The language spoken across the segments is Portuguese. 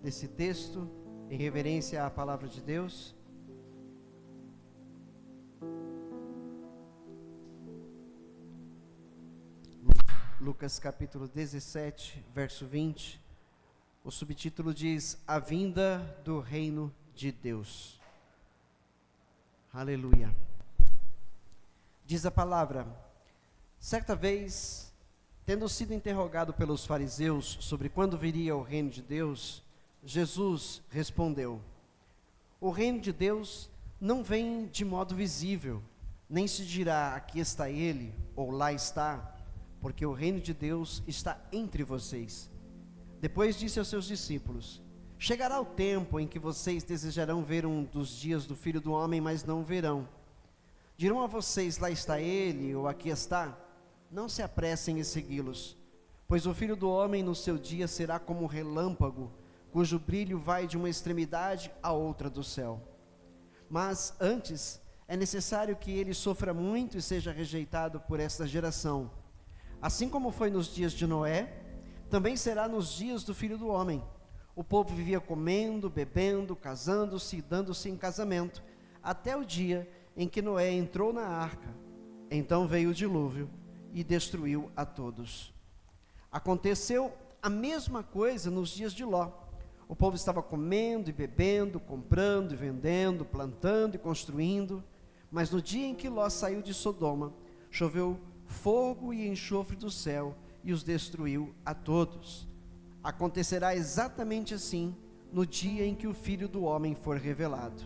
desse texto, em reverência à palavra de Deus. Lucas capítulo 17, verso 20, o subtítulo diz: A vinda do reino de Deus. Aleluia. Diz a palavra: certa vez, tendo sido interrogado pelos fariseus sobre quando viria o reino de Deus, Jesus respondeu: o reino de Deus não vem de modo visível, nem se dirá aqui está ele ou lá está, porque o reino de Deus está entre vocês. Depois disse aos seus discípulos: chegará o tempo em que vocês desejarão ver um dos dias do Filho do Homem, mas não o verão. Dirão a vocês: lá está ele, ou aqui está. Não se apressem em segui-los, pois o Filho do Homem no seu dia será como um relâmpago, cujo brilho vai de uma extremidade à outra do céu. Mas antes é necessário que ele sofra muito e seja rejeitado por esta geração. Assim como foi nos dias de Noé, também será nos dias do Filho do Homem. O povo vivia comendo, bebendo, casando-se e dando-se em casamento, até o dia em que Noé entrou na arca. Então veio o dilúvio e destruiu a todos. Aconteceu a mesma coisa nos dias de Ló. O povo estava comendo e bebendo, comprando e vendendo, plantando e construindo. Mas no dia em que Ló saiu de Sodoma, choveu fogo e enxofre do céu e os destruiu a todos. Acontecerá exatamente assim no dia em que o Filho do Homem for revelado.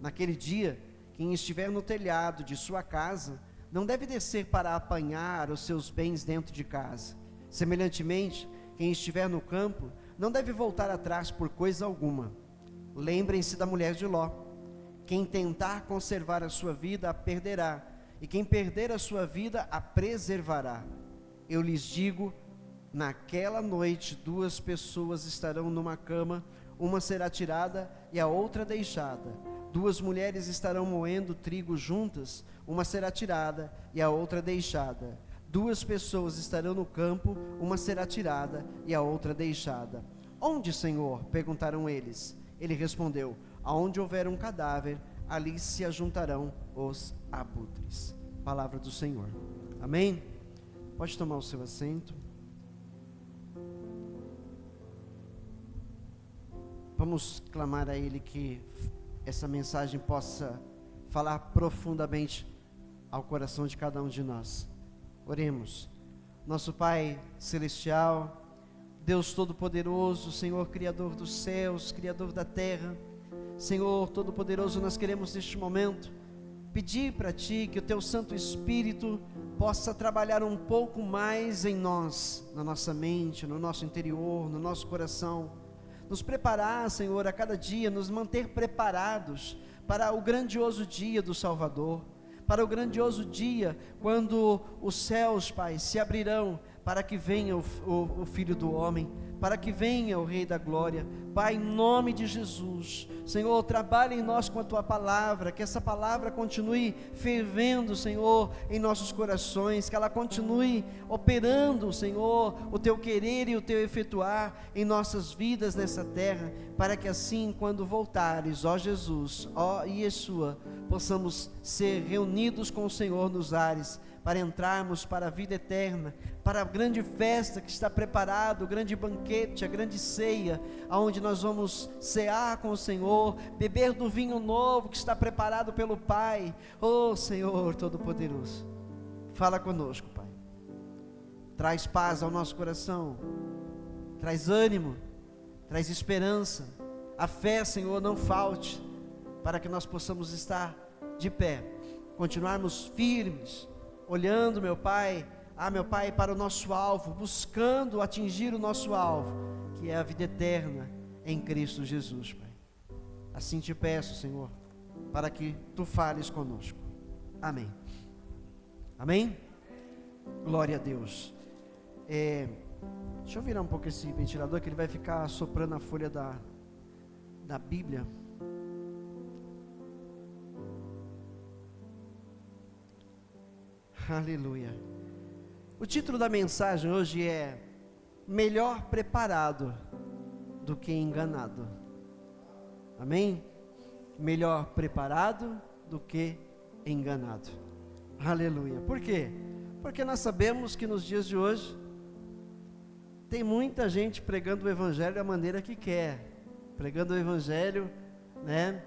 Naquele dia, quem estiver no telhado de sua casa não deve descer para apanhar os seus bens dentro de casa. Semelhantemente, quem estiver no campo não deve voltar atrás por coisa alguma. Lembrem-se da mulher de Ló. Quem tentar conservar a sua vida a perderá, e quem perder a sua vida a preservará. Eu lhes digo, naquela noite 2 pessoas estarão numa cama, uma será tirada e a outra deixada. 2 mulheres estarão moendo trigo juntas, uma será tirada e a outra deixada. 2 pessoas estarão no campo, uma será tirada e a outra deixada. Onde, Senhor? Perguntaram eles. Ele respondeu: aonde houver um cadáver, ali se ajuntarão os abutres. Palavra do Senhor. Amém? Pode tomar o seu assento. Vamos clamar a Ele que essa mensagem possa falar profundamente ao coração de cada um de nós. Oremos. Nosso Pai Celestial, Deus Todo-Poderoso, Senhor Criador dos céus, Criador da terra, Senhor Todo-Poderoso, nós queremos neste momento pedir para Ti que o Teu Santo Espírito possa trabalhar um pouco mais em nós, na nossa mente, no nosso interior, no nosso coração, nos preparar, Senhor, a cada dia, nos manter preparados para o grandioso dia do Salvador, para o grandioso dia quando os céus, Pai, se abrirão para que venha o Filho do Homem, para que venha o Rei da Glória. Pai, em nome de Jesus, Senhor, trabalha em nós com a Tua palavra, que essa palavra continue fervendo, Senhor, em nossos corações, que ela continue operando, Senhor, o Teu querer e o Teu efetuar em nossas vidas nessa terra, para que assim, quando voltares, ó Jesus, ó Yeshua, possamos ser reunidos com o Senhor nos ares, para entrarmos para a vida eterna, para a grande festa que está preparada, o grande banquete, a grande ceia, aonde nós vamos cear com o Senhor, beber do vinho novo que está preparado pelo Pai. Oh Senhor Todo-Poderoso, fala conosco, Pai, traz paz ao nosso coração, traz ânimo, traz esperança, a fé, Senhor, não falte, para que nós possamos estar de pé, continuarmos firmes, olhando, meu Pai, para o nosso alvo, buscando atingir o nosso alvo, que é a vida eterna em Cristo Jesus, Pai. Assim te peço, Senhor, para que Tu fales conosco. Amém. Amém? Glória a Deus. Deixa eu virar um pouco esse ventilador, que ele vai ficar soprando a folha da Bíblia. Aleluia. O título da mensagem hoje é Melhor Preparado do que enganado. Amém? Melhor preparado do que enganado. Aleluia. Por quê? Porque nós sabemos que nos dias de hoje tem muita gente pregando o evangelho da maneira que quer, pregando o evangelho, né,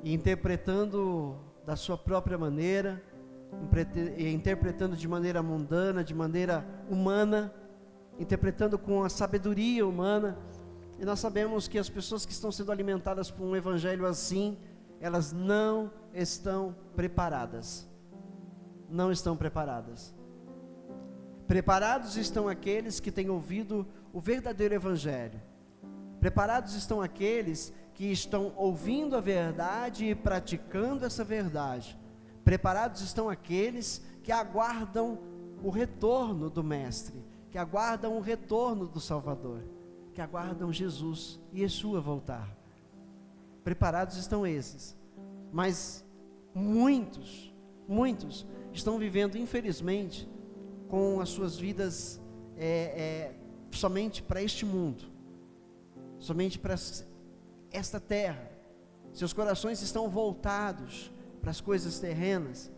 e interpretando da sua própria maneira, interpretando de maneira mundana, de maneira humana, interpretando com a sabedoria humana. E nós sabemos que as pessoas que estão sendo alimentadas por um evangelho assim, elas não estão preparadas. Não estão preparadas. Preparados estão aqueles que têm ouvido o verdadeiro evangelho. Preparados estão aqueles que estão ouvindo a verdade e praticando essa verdade. Preparados estão aqueles que aguardam o retorno do Mestre, que aguardam o retorno do Salvador, que aguardam Jesus e Yeshua voltar. Preparados estão esses. Mas muitos estão vivendo, infelizmente, com as suas vidas somente para este mundo, somente para esta terra. Seus corações estão voltados para as coisas terrenas,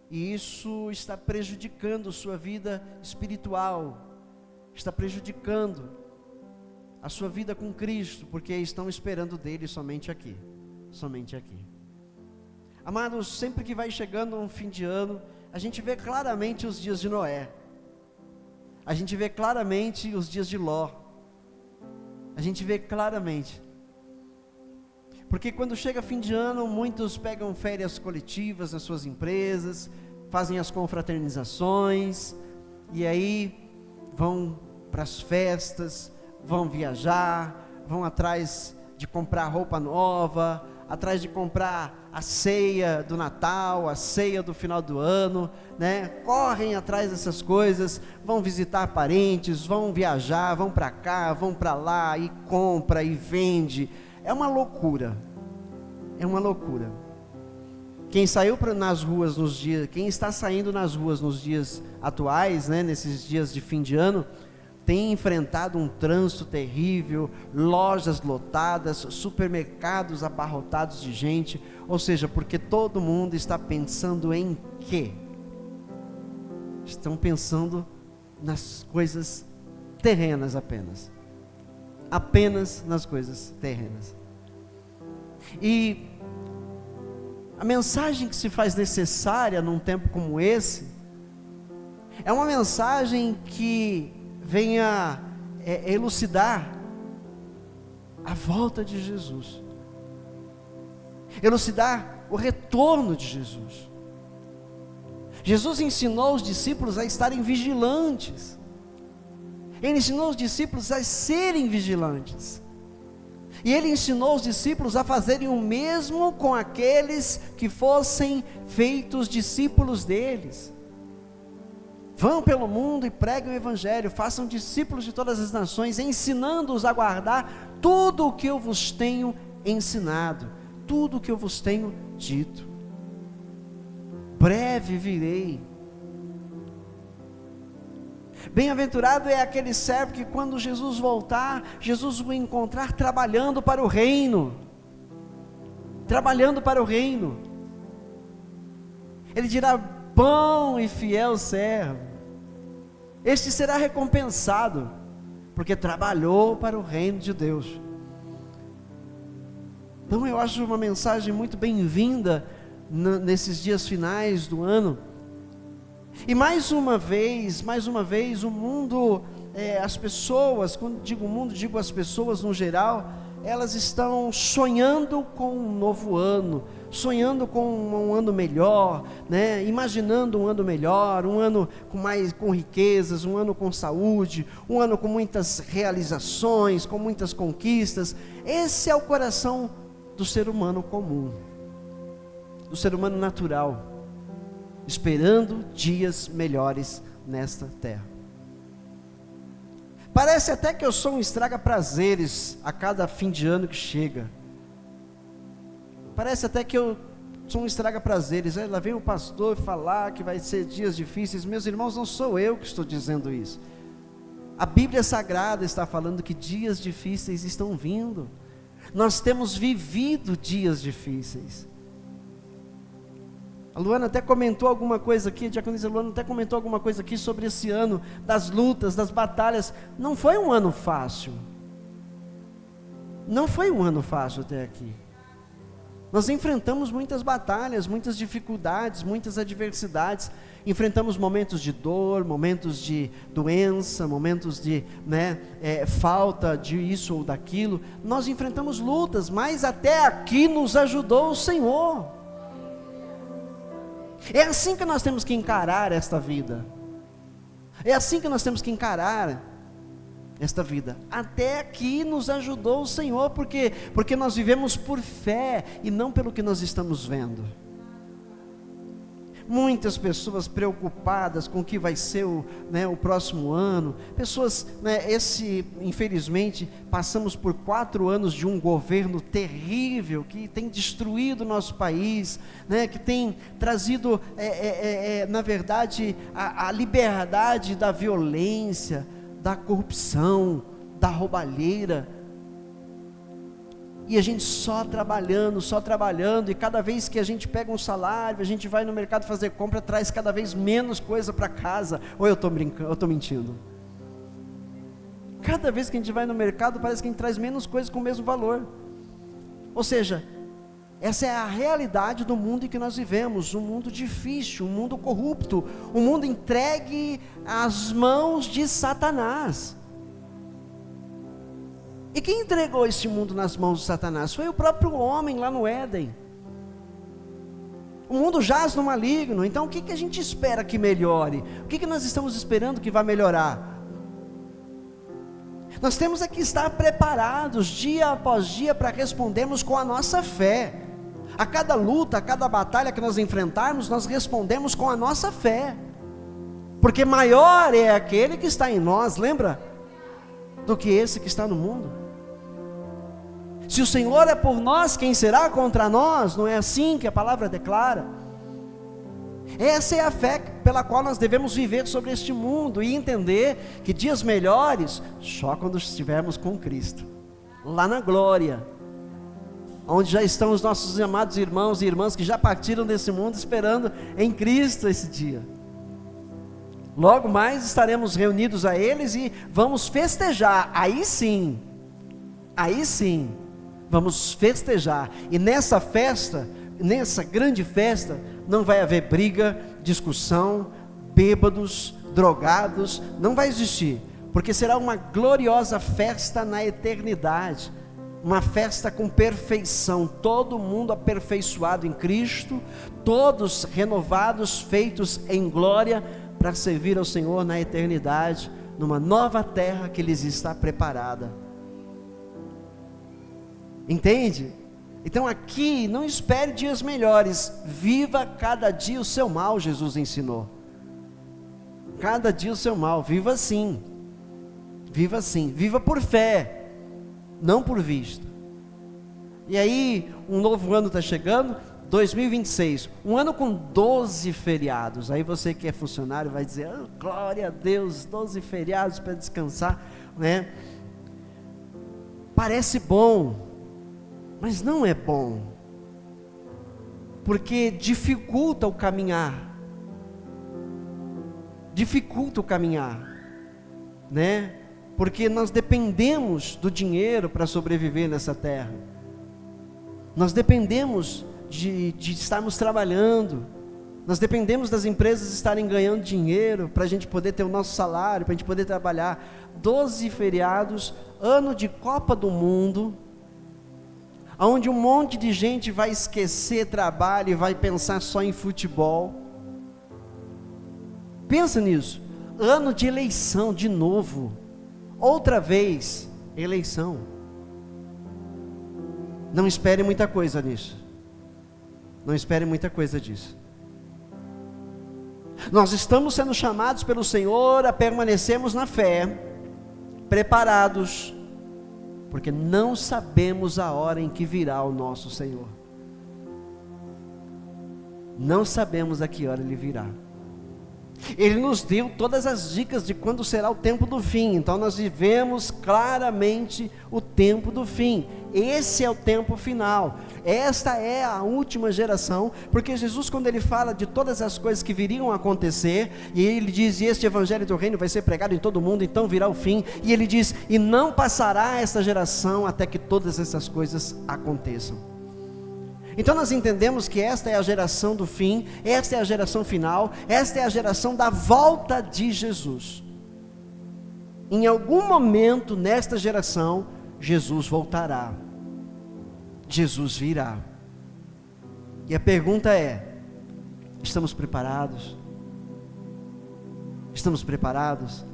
e isso está prejudicando sua vida espiritual, está prejudicando a sua vida com Cristo, porque estão esperando dele somente aqui, somente aqui. Amados, sempre que vai chegando um fim de ano, a gente vê claramente os dias de Noé, a gente vê claramente os dias de Ló, a gente vê claramente, porque quando chega fim de ano, muitos pegam férias coletivas nas suas empresas, fazem as confraternizações, e aí vão para as festas, vão viajar, vão atrás de comprar roupa nova, atrás de comprar a ceia do Natal, a ceia do final do ano, né? Correm atrás dessas coisas, vão visitar parentes, vão viajar, vão para cá, vão para lá, e compra e vende. É uma loucura, é uma loucura. Quem saiu nas ruas nos dias, quem está saindo nas ruas nos dias atuais, né? Nesses dias de fim de ano, tem enfrentado um trânsito terrível, lojas lotadas, supermercados abarrotados de gente, ou seja, porque todo mundo está pensando em quê? Estão pensando nas coisas terrenas apenas nas coisas terrenas. E a mensagem que se faz necessária num tempo como esse, é uma mensagem que venha elucidar a volta de Jesus, elucidar o retorno de Jesus. Jesus ensinou os discípulos a estarem vigilantes, Ele ensinou os discípulos a serem vigilantes, e Ele ensinou os discípulos a fazerem o mesmo com aqueles que fossem feitos discípulos deles. Vão pelo mundo e preguem o evangelho, façam discípulos de todas as nações, ensinando-os a guardar tudo o que eu vos tenho ensinado, tudo o que eu vos tenho dito. Breve virei. Bem-aventurado é aquele servo que quando Jesus voltar, Jesus o encontrar trabalhando para o reino, trabalhando para o reino. Ele dirá: bom e fiel servo, este será recompensado, porque trabalhou para o reino de Deus. Então eu acho uma mensagem muito bem-vinda nesses dias finais do ano. E mais uma vez o mundo, as pessoas, quando digo mundo, digo as pessoas no geral, elas estão sonhando com um novo ano, sonhando com um ano melhor, né? Imaginando um ano melhor, um ano com riquezas, um ano com saúde, um ano com muitas realizações, com muitas conquistas. Esse é o coração do ser humano comum, do ser humano natural, esperando dias melhores nesta terra. Parece até que eu sou um estraga-prazeres a cada fim de ano que chega. Parece até que eu sou um estraga-prazeres. Lá vem o pastor falar que vai ser dias difíceis. Meus irmãos, não sou eu que estou dizendo isso. A Bíblia Sagrada está falando que dias difíceis estão vindo. Nós temos vivido dias difíceis. A Luana até comentou alguma coisa aqui, a diaconisa Luana até comentou alguma coisa aqui sobre esse ano, das lutas, das batalhas. Não foi um ano fácil. Não foi um ano fácil até aqui. Nós enfrentamos muitas batalhas, muitas dificuldades, muitas adversidades. Enfrentamos momentos de dor, momentos de doença, momentos de falta de isso ou daquilo. Nós enfrentamos lutas, mas até aqui nos ajudou o Senhor. É assim que nós temos que encarar esta vida. É assim que nós temos que encarar esta vida. Até aqui nos ajudou o Senhor, porque nós vivemos por fé e não pelo que nós estamos vendo. Muitas pessoas preocupadas com o que vai ser o próximo ano, pessoas, infelizmente, passamos por 4 anos de um governo terrível, que tem destruído o nosso país, que tem trazido, na verdade, a liberdade da violência, da corrupção, da roubalheira, e a gente só trabalhando, e cada vez que a gente pega um salário, a gente vai no mercado fazer compra, traz cada vez menos coisa para casa. Ou eu estou brincando, eu estou mentindo? Cada vez que a gente vai no mercado, parece que a gente traz menos coisas com o mesmo valor. Ou seja, essa é a realidade do mundo em que nós vivemos, um mundo difícil, um mundo corrupto, um mundo entregue às mãos de Satanás. E quem entregou este mundo nas mãos de Satanás? Foi o próprio homem lá no Éden. O mundo jaz no maligno, então o que a gente espera que melhore? O que nós estamos esperando que vai melhorar? Nós temos é que estar preparados dia após dia para respondermos com a nossa fé. A cada luta, a cada batalha que nós enfrentarmos, nós respondemos com a nossa fé, porque maior é aquele que está em nós, lembra? Do que esse que está no mundo. Se o Senhor é por nós, quem será contra nós? Não é assim que a palavra declara? Essa é a fé pela qual nós devemos viver sobre este mundo, e entender que dias melhores, só quando estivermos com Cristo, lá na glória, onde já estão os nossos amados irmãos e irmãs que já partiram desse mundo, esperando em Cristo esse dia. Logo mais estaremos reunidos a eles e vamos festejar, aí sim, vamos festejar, e nessa festa, nessa grande festa, não vai haver briga, discussão, bêbados, drogados, não vai existir, porque será uma gloriosa festa na eternidade, uma festa com perfeição, todo mundo aperfeiçoado em Cristo, todos renovados, feitos em glória, para servir ao Senhor na eternidade, numa nova terra que lhes está preparada. Entende? Então aqui, não espere dias melhores, viva cada dia o seu mal, Jesus ensinou. Cada dia o seu mal, viva assim, viva por fé, não por vista. E aí, um novo ano está chegando, 2026, um ano com 12 feriados, aí você que é funcionário vai dizer, glória a Deus, 12 feriados para descansar, Parece bom, mas não é bom, porque dificulta o caminhar, porque nós dependemos do dinheiro para sobreviver nessa terra, nós dependemos de estarmos trabalhando, nós dependemos das empresas estarem ganhando dinheiro, para a gente poder ter o nosso salário, para a gente poder trabalhar. 12 feriados, ano de Copa do Mundo, onde um monte de gente vai esquecer trabalho e vai pensar só em futebol. Pensa nisso, ano de eleição de novo, outra vez, eleição. Não espere muita coisa nisso, não espere muita coisa disso. Nós estamos sendo chamados pelo Senhor a permanecermos na fé, preparados, porque não sabemos a hora em que virá o nosso Senhor. Não sabemos a que hora Ele virá. Ele nos deu todas as dicas de quando será o tempo do fim. Então nós vivemos claramente o tempo do fim. Esse é o tempo final. Esta é a última geração, porque Jesus, quando ele fala de todas as coisas que viriam a acontecer, e ele diz, e este evangelho do reino vai ser pregado em todo o mundo, então virá o fim, e ele diz, e não passará esta geração até que todas essas coisas aconteçam. Então nós entendemos que esta é a geração do fim, esta é a geração final, esta é a geração da volta de Jesus. Em algum momento nesta geração, Jesus voltará, Jesus virá. E a pergunta é: estamos preparados? Estamos preparados?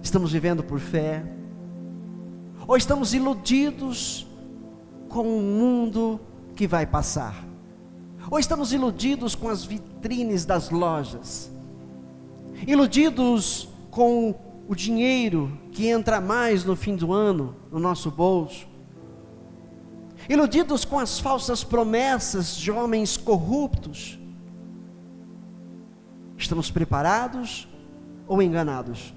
Estamos vivendo por fé? Ou estamos iludidos com o mundo que vai passar? Ou estamos iludidos com as vitrines das lojas? Iludidos com o dinheiro que entra mais no fim do ano no nosso bolso? Iludidos com as falsas promessas de homens corruptos? Estamos preparados ou enganados?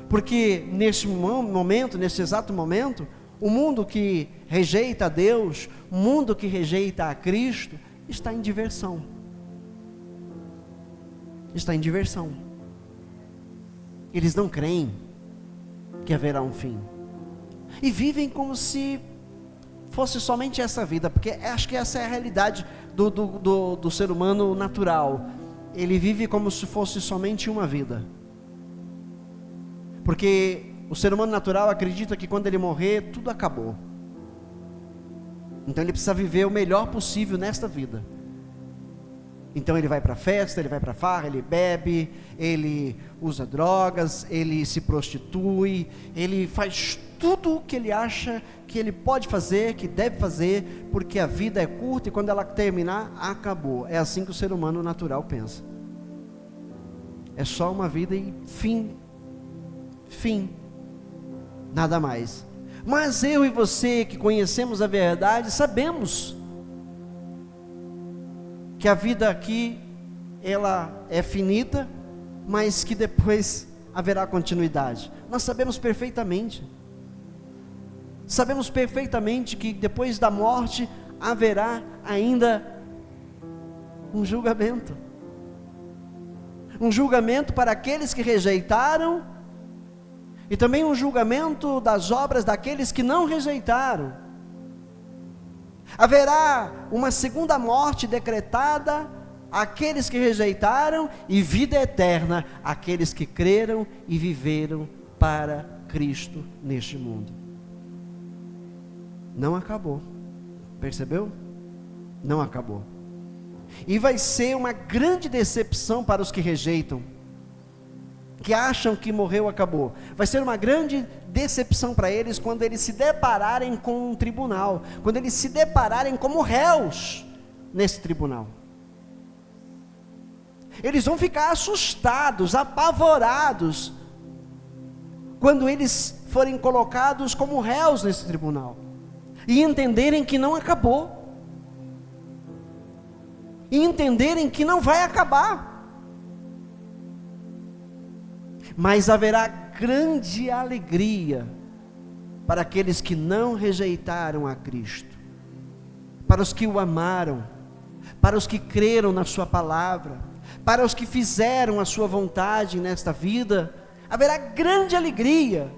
Porque neste momento, neste exato momento, o mundo que rejeita a Deus, o mundo que rejeita a Cristo, está em diversão. Está em diversão. Eles não creem que haverá um fim. E vivem como se fosse somente essa vida, porque acho que essa é a realidade do ser humano natural. Ele vive como se fosse somente uma vida. Porque o ser humano natural acredita que quando ele morrer, tudo acabou. Então ele precisa viver o melhor possível nesta vida. Então ele vai para a festa, ele vai para a farra, ele bebe, ele usa drogas, ele se prostitui, ele faz tudo o que ele acha que ele pode fazer, que deve fazer, porque a vida é curta e quando ela terminar, acabou. É assim que o ser humano natural pensa. É só uma vida e fim. Fim. Nada mais. Mas eu e você que conhecemos a verdade, sabemos que a vida aqui, ela é finita, mas que depois haverá continuidade. Nós sabemos perfeitamente. Sabemos perfeitamente que depois da morte haverá ainda um julgamento. Um julgamento para aqueles que rejeitaram, e também um julgamento das obras daqueles que não rejeitaram. Haverá uma segunda morte decretada àqueles que rejeitaram, e vida eterna àqueles que creram e viveram para Cristo neste mundo. Não acabou, percebeu? Não acabou. E vai ser uma grande decepção para os que rejeitam, que acham que morreu, acabou. Vai ser uma grande decepção para eles quando eles se depararem com um tribunal, quando eles se depararem como réus nesse tribunal. Eles vão ficar assustados, apavorados, quando eles forem colocados como réus nesse tribunal, e entenderem que não acabou, e entenderem que não vai acabar. Mas haverá grande alegria para aqueles que não rejeitaram a Cristo, para os que o amaram, para os que creram na sua palavra, para os que fizeram a sua vontade nesta vida. Haverá grande alegria,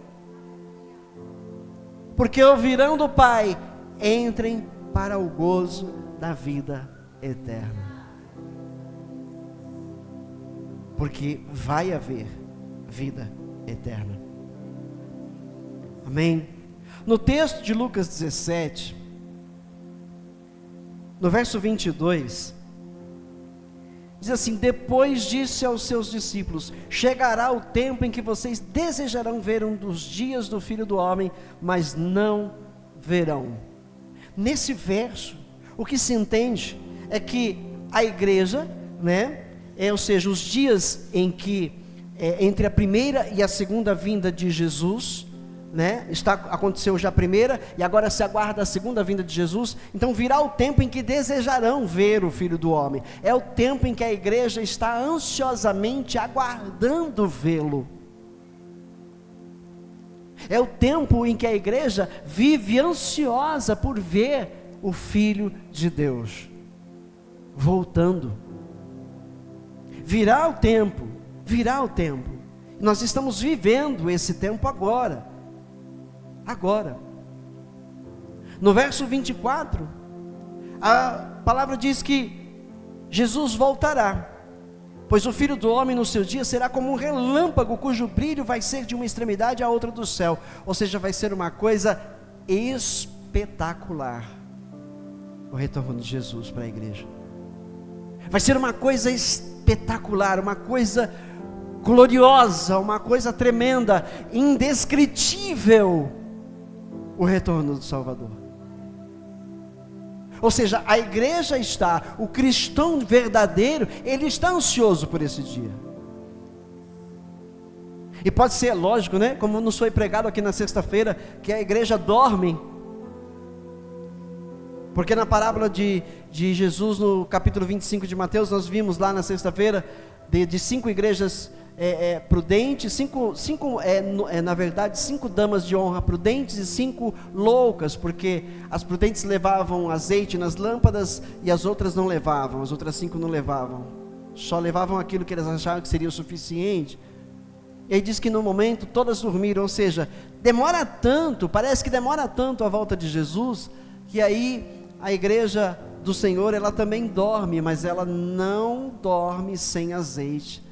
porque ouvirão do Pai: entrem para o gozo da vida eterna. Porque vai haver vida eterna. Amém? No texto de Lucas 17, no verso 22, diz assim: depois disse aos seus discípulos: chegará o tempo em que vocês desejarão ver um dos dias do Filho do Homem, mas não verão. Nesse verso, o que se entende é que a igreja, ou seja, os dias em que entre a primeira e a segunda vinda de Jesus, né? Aconteceu já a primeira, e agora se aguarda a segunda vinda de Jesus. Então virá o tempo em que desejarão ver o Filho do Homem. É o tempo em que a igreja está ansiosamente aguardando vê-lo. É o tempo em que a igreja vive ansiosa por ver o Filho de Deus voltando. Virá o tempo. Nós estamos vivendo esse tempo agora. No verso 24, a palavra diz que Jesus voltará, pois o Filho do Homem no seu dia será como um relâmpago, cujo brilho vai ser de uma extremidade à outra do céu. Ou seja, vai ser uma coisa espetacular o retorno de Jesus para a igreja. Vai ser uma coisa espetacular, uma coisa gloriosa, uma coisa tremenda, indescritível, o retorno do Salvador. Ou seja, a igreja o cristão verdadeiro, ele está ansioso por esse dia. E pode ser, lógico, né? Como nos foi pregado aqui na sexta-feira, que a igreja dorme. Porque na parábola de Jesus, no capítulo 25 de Mateus, nós vimos lá na sexta-feira, de 5 igrejas prudentes, na verdade 5 damas de honra prudentes e 5 loucas, porque as prudentes levavam azeite nas lâmpadas e as outras não levavam, as outras 5 não levavam, só levavam aquilo que elas achavam que seria o suficiente. E aí diz que no momento todas dormiram, ou seja, parece que demora tanto a volta de Jesus, que aí a igreja do Senhor, ela também dorme, mas ela não dorme sem azeite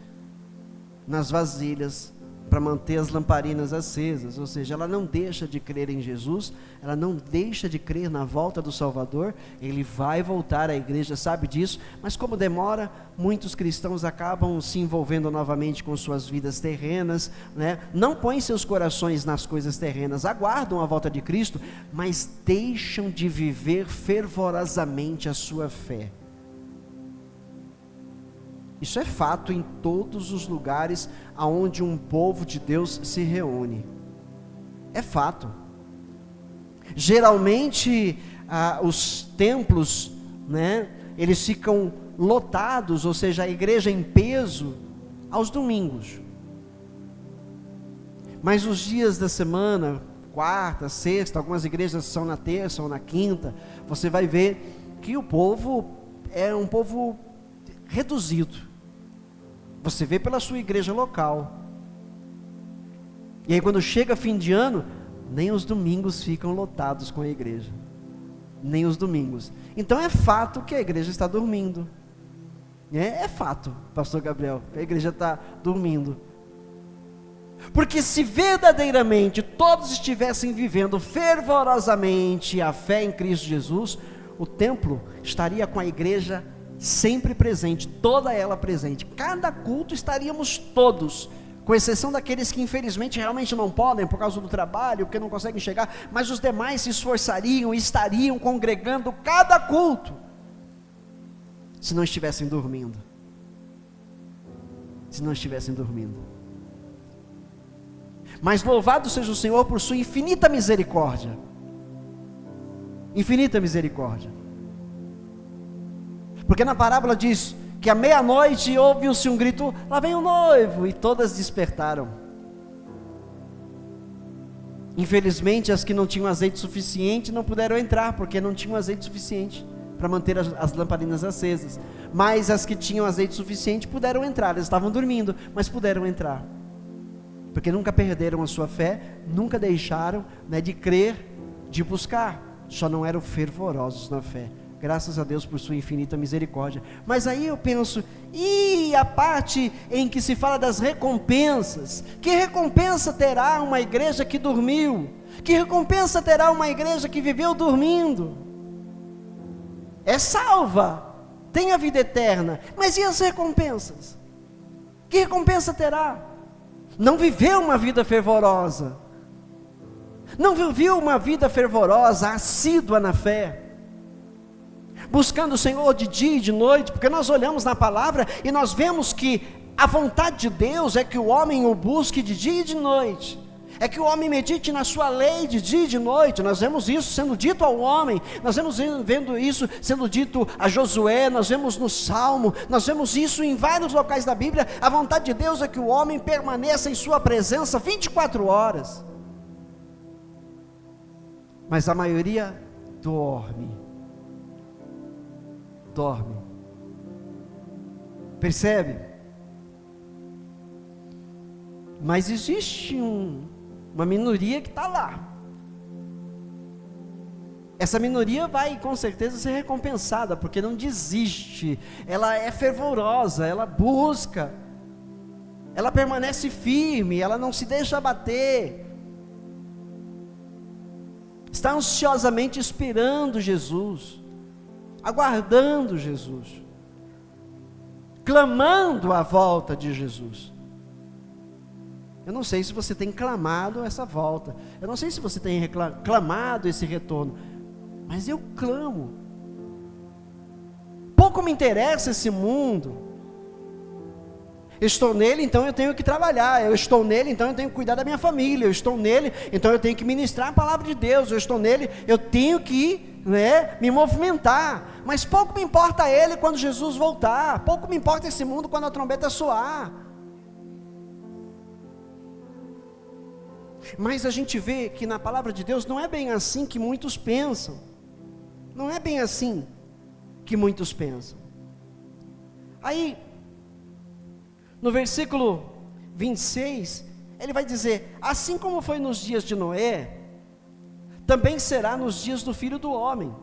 nas vasilhas, para manter as lamparinas acesas. Ou seja, ela não deixa de crer em Jesus, ela não deixa de crer na volta do Salvador. Ele vai voltar, a igreja sabe disso, mas como demora, muitos cristãos acabam se envolvendo novamente com suas vidas terrenas, né? Não põem seus corações nas coisas terrenas, aguardam a volta de Cristo, mas deixam de viver fervorosamente a sua fé. Isso é fato em todos os lugares aonde um povo de Deus se reúne. É fato. Geralmente os templos, né, eles ficam lotados, ou seja, a igreja em peso, aos domingos. Mas os dias da semana, quarta, sexta, algumas igrejas são na terça ou na quinta, você vai ver que o povo é um povo reduzido. Você vê pela sua igreja local. E aí quando chega fim de ano, nem os domingos ficam lotados com a igreja. Nem os domingos. Então é fato que a igreja está dormindo. É fato, pastor Gabriel, a igreja está dormindo. Porque se verdadeiramente todos estivessem vivendo fervorosamente a fé em Cristo Jesus, o templo estaria com a igreja sempre presente, toda ela presente. Cada culto estaríamos todos, com exceção daqueles que infelizmente realmente não podem por causa do trabalho, porque não conseguem chegar, mas os demais se esforçariam e estariam congregando cada culto, se não estivessem dormindo. Mas louvado seja o Senhor por sua infinita misericórdia. Porque na parábola diz que à meia-noite ouviu-se um grito: lá vem o noivo, e todas despertaram. Infelizmente as que não tinham azeite suficiente não puderam entrar, porque não tinham azeite suficiente para manter as lamparinas acesas. Mas as que tinham azeite suficiente puderam entrar, elas estavam dormindo, mas puderam entrar, porque nunca perderam a sua fé, nunca deixaram, né, de crer, de buscar, só não eram fervorosos na fé. Graças a Deus por sua infinita misericórdia. Mas aí eu penso, e a parte em que se fala das recompensas? Que recompensa terá uma igreja que dormiu? Que recompensa terá uma igreja que viveu dormindo? É salva, tem a vida eterna, mas e as recompensas? Que recompensa terá? Não viveu uma vida fervorosa, não viveu uma vida fervorosa, assídua na fé, buscando o Senhor de dia e de noite, porque nós olhamos na palavra e nós vemos que a vontade de Deus é que o homem o busque de dia e de noite. é que o homem medite na sua lei de dia e de noite. Nós vemos isso sendo dito ao homem, nós vemos vendo isso sendo dito a Josué, nós vemos no Salmo, nós vemos isso em vários locais da Bíblia. A vontade de Deus é que o homem permaneça em sua presença 24 horas. Mas a maioria dorme. Percebe? Mas existe uma minoria que está lá. Essa minoria vai com certeza ser recompensada, porque não desiste, ela é fervorosa, ela busca, ela permanece firme, ela não se deixa abater, está ansiosamente esperando Jesus, aguardando Jesus, clamando a volta de Jesus. Eu não sei se você tem clamado essa volta, eu não sei se você tem clamado esse retorno, mas eu clamo. Pouco me interessa esse mundo. Eu estou nele, então eu tenho que trabalhar. Eu estou nele, então eu tenho que cuidar da minha família. Eu estou nele, então eu tenho que ministrar a palavra de Deus. Eu estou nele, eu tenho que me movimentar. Mas pouco me importa ele quando Jesus voltar. Pouco me importa esse mundo quando a trombeta soar. Mas a gente vê que na palavra de Deus não é bem assim que muitos pensam. Não é bem assim que muitos pensam. Aí, no versículo 26, ele vai dizer: assim como foi nos dias de Noé, também será nos dias do Filho do Homem.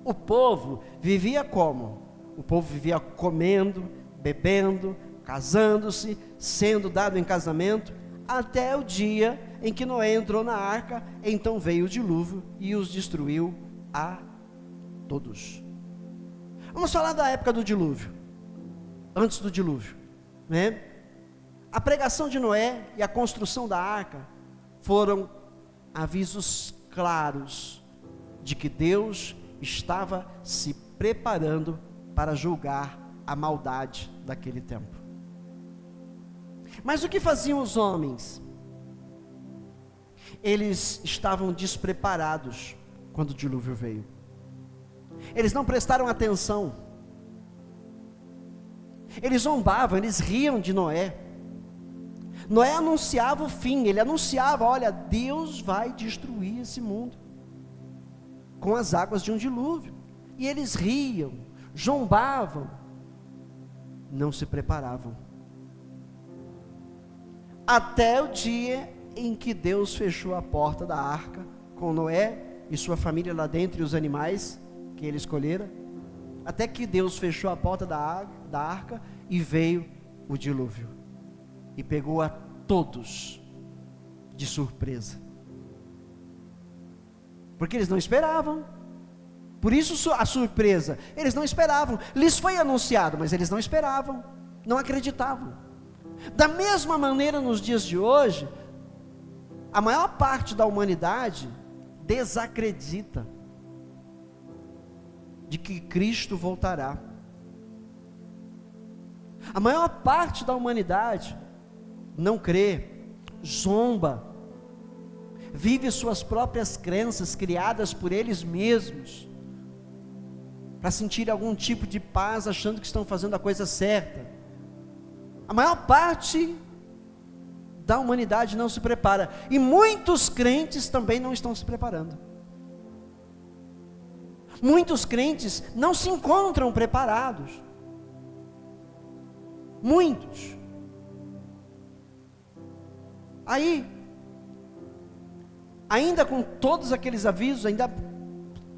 O povo vivia como? O povo vivia comendo, bebendo, casando-se, sendo dado em casamento, até o dia em que Noé entrou na arca. Então veio o dilúvio e os destruiu a todos. Vamos falar da época do dilúvio, antes do dilúvio, né? A pregação de Noé e a construção da arca foram avisos claros de que Deus estava se preparando para julgar a maldade daquele tempo. Mas o que faziam os homens? Eles estavam despreparados quando o dilúvio veio. Eles não prestaram atenção. Eles zombavam, eles riam de Noé. Noé anunciava o fim, ele anunciava: olha, Deus vai destruir esse mundo com as águas de um dilúvio. E eles riam, zombavam, não se preparavam. Até o dia em que Deus fechou a porta da arca, com Noé e sua família lá dentro e os animais que ele escolhera, até que Deus fechou a porta da arca e veio o dilúvio, e pegou a todos de surpresa, porque eles não esperavam. Por isso a surpresa, eles não esperavam, lhes foi anunciado, mas eles não esperavam, não acreditavam. Da mesma maneira, nos dias de hoje, a maior parte da humanidade desacredita de que Cristo voltará. A maior parte da humanidade não crê, zomba, vive suas próprias crenças criadas por eles mesmos, para sentir algum tipo de paz, achando que estão fazendo a coisa certa. A maior parte da humanidade não se prepara, e muitos crentes também não estão se preparando. Muitos crentes não se encontram preparados. Muitos. Aí, ainda com todos aqueles avisos, ainda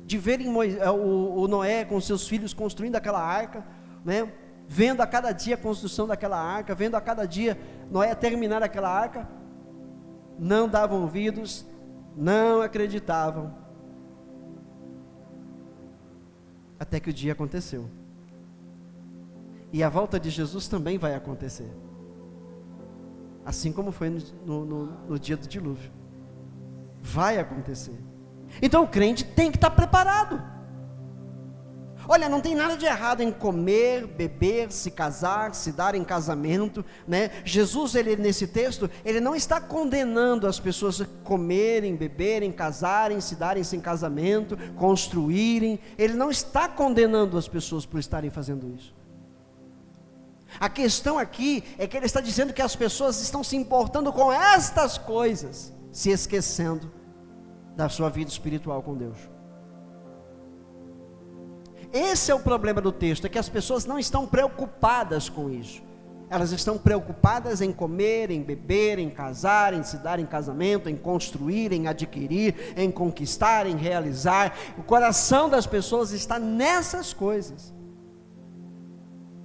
de verem o Noé com seus filhos construindo aquela arca, né? Vendo a cada dia a construção daquela arca, vendo a cada dia Noé terminar aquela arca, não davam ouvidos, não acreditavam, até que o dia aconteceu. E a volta de Jesus também vai acontecer, assim como foi no dia do dilúvio. Vai acontecer. Então o crente tem que estar preparado. Olha, não tem nada de errado em comer, beber, se casar, se dar em casamento, né? Jesus, nesse texto, ele não está condenando as pessoas a comerem, beberem, casarem, se darem em casamento, construírem. Ele não está condenando as pessoas por estarem fazendo isso. A questão aqui é que ele está dizendo que as pessoas estão se importando com estas coisas, se esquecendo da sua vida espiritual com Deus. Esse é o problema do texto, é que as pessoas não estão preocupadas com isso. Elas estão preocupadas em comer, em beber, em casar, em se dar em casamento, em construir, em adquirir, em conquistar, em realizar. O coração das pessoas está nessas coisas.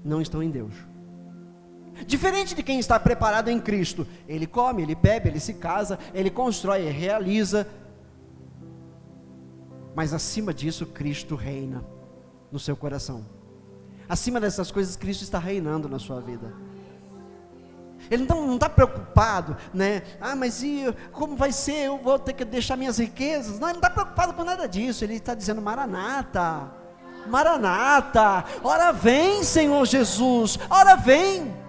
Não estão em Deus. Diferente de quem está preparado em Cristo. Ele come, ele bebe, ele se casa, ele constrói, ele realiza. Mas acima disso, Cristo reina no seu coração. Acima dessas coisas, Cristo está reinando na sua vida. Ele não está preocupado, né? Mas como vai ser? Eu vou ter que deixar minhas riquezas? Não, ele não está preocupado com nada disso. Ele está dizendo: Maranata, Maranata, ora vem, Senhor Jesus, ora vem.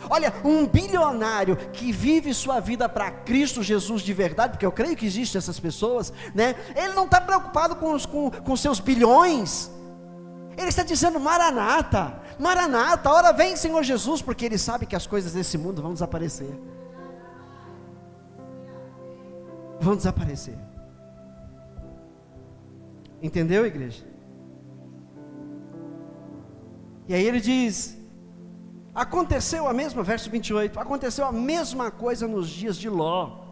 Olha, um bilionário que vive sua vida para Cristo Jesus de verdade, porque eu creio que existem essas pessoas, né? Ele não está preocupado com seus bilhões. Ele está dizendo: Maranata, Maranata, ora vem, Senhor Jesus, porque ele sabe que as coisas desse mundo vão desaparecer. Vão desaparecer. Entendeu, igreja? E aí ele diz: aconteceu a mesma, verso 28, aconteceu a mesma coisa nos dias de Ló.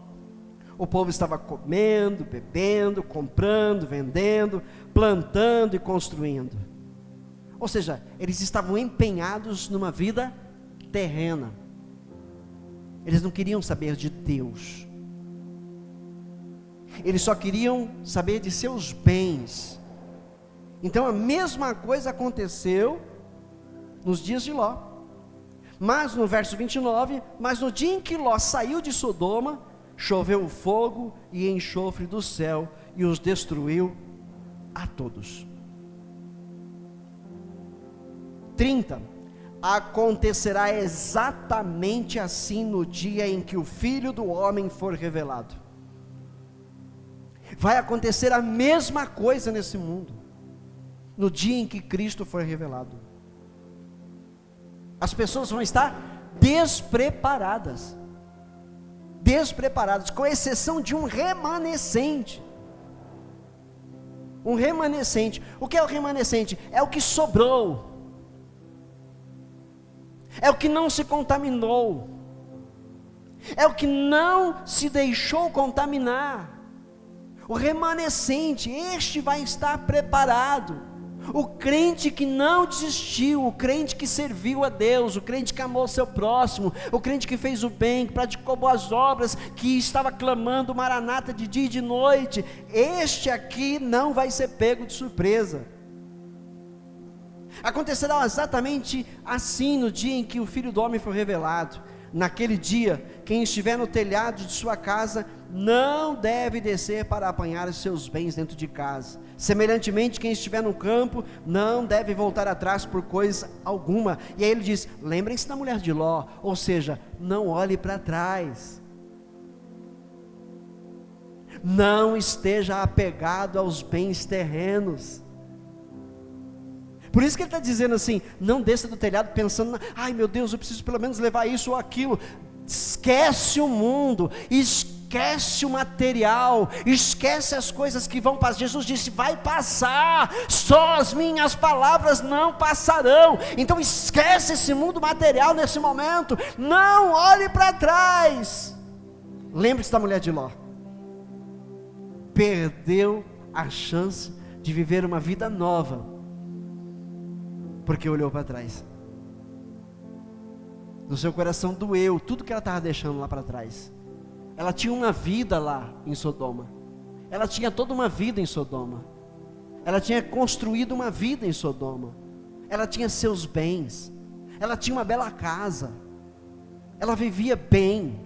O povo estava comendo, bebendo, comprando, vendendo, plantando e construindo. Ou seja, eles estavam empenhados numa vida terrena. Eles não queriam saber de Deus. Eles só queriam saber de seus bens. Então a mesma coisa aconteceu nos dias de Ló. Mas no verso 29, mas no dia em que Ló saiu de Sodoma, choveu fogo e enxofre do céu e os destruiu a todos. 30. Acontecerá exatamente assim no dia em que o Filho do Homem for revelado. Vai acontecer a mesma coisa nesse mundo, no dia em que Cristo for revelado. As pessoas vão estar despreparadas, com exceção de um remanescente. Um remanescente. O que é o remanescente? É o que sobrou. É o que não se contaminou. É o que não se deixou contaminar. O remanescente, este vai estar preparado. O crente que não desistiu, o crente que serviu a Deus, o crente que amou seu próximo, o crente que fez o bem, que praticou boas obras, que estava clamando Maranata de dia e de noite, este aqui não vai ser pego de surpresa. Acontecerá exatamente assim no dia em que o Filho do Homem for revelado. Naquele dia, quem estiver no telhado de sua casa não deve descer para apanhar os seus bens dentro de casa. Semelhantemente, quem estiver no campo não deve voltar atrás por coisa alguma. E aí ele diz: lembrem-se da mulher de Ló, ou seja, não olhe para trás. Não esteja apegado aos bens terrenos. Por isso que ele está dizendo assim: não desça do telhado pensando, ai meu Deus, eu preciso pelo menos levar isso ou aquilo. Esquece o mundo, esquece o material, esquece as coisas que vão passar. Jesus disse: vai passar, só as minhas palavras não passarão. Então esquece esse mundo material nesse momento, não olhe para trás. Lembre-se da mulher de Ló. Perdeu a chance de viver uma vida nova, porque olhou para trás. No seu coração doeu tudo que ela estava deixando lá para trás. Ela tinha uma vida lá em Sodoma. Ela tinha toda uma vida em Sodoma. Ela tinha construído uma vida em Sodoma. Ela tinha seus bens. Ela tinha uma bela casa. Ela vivia bem.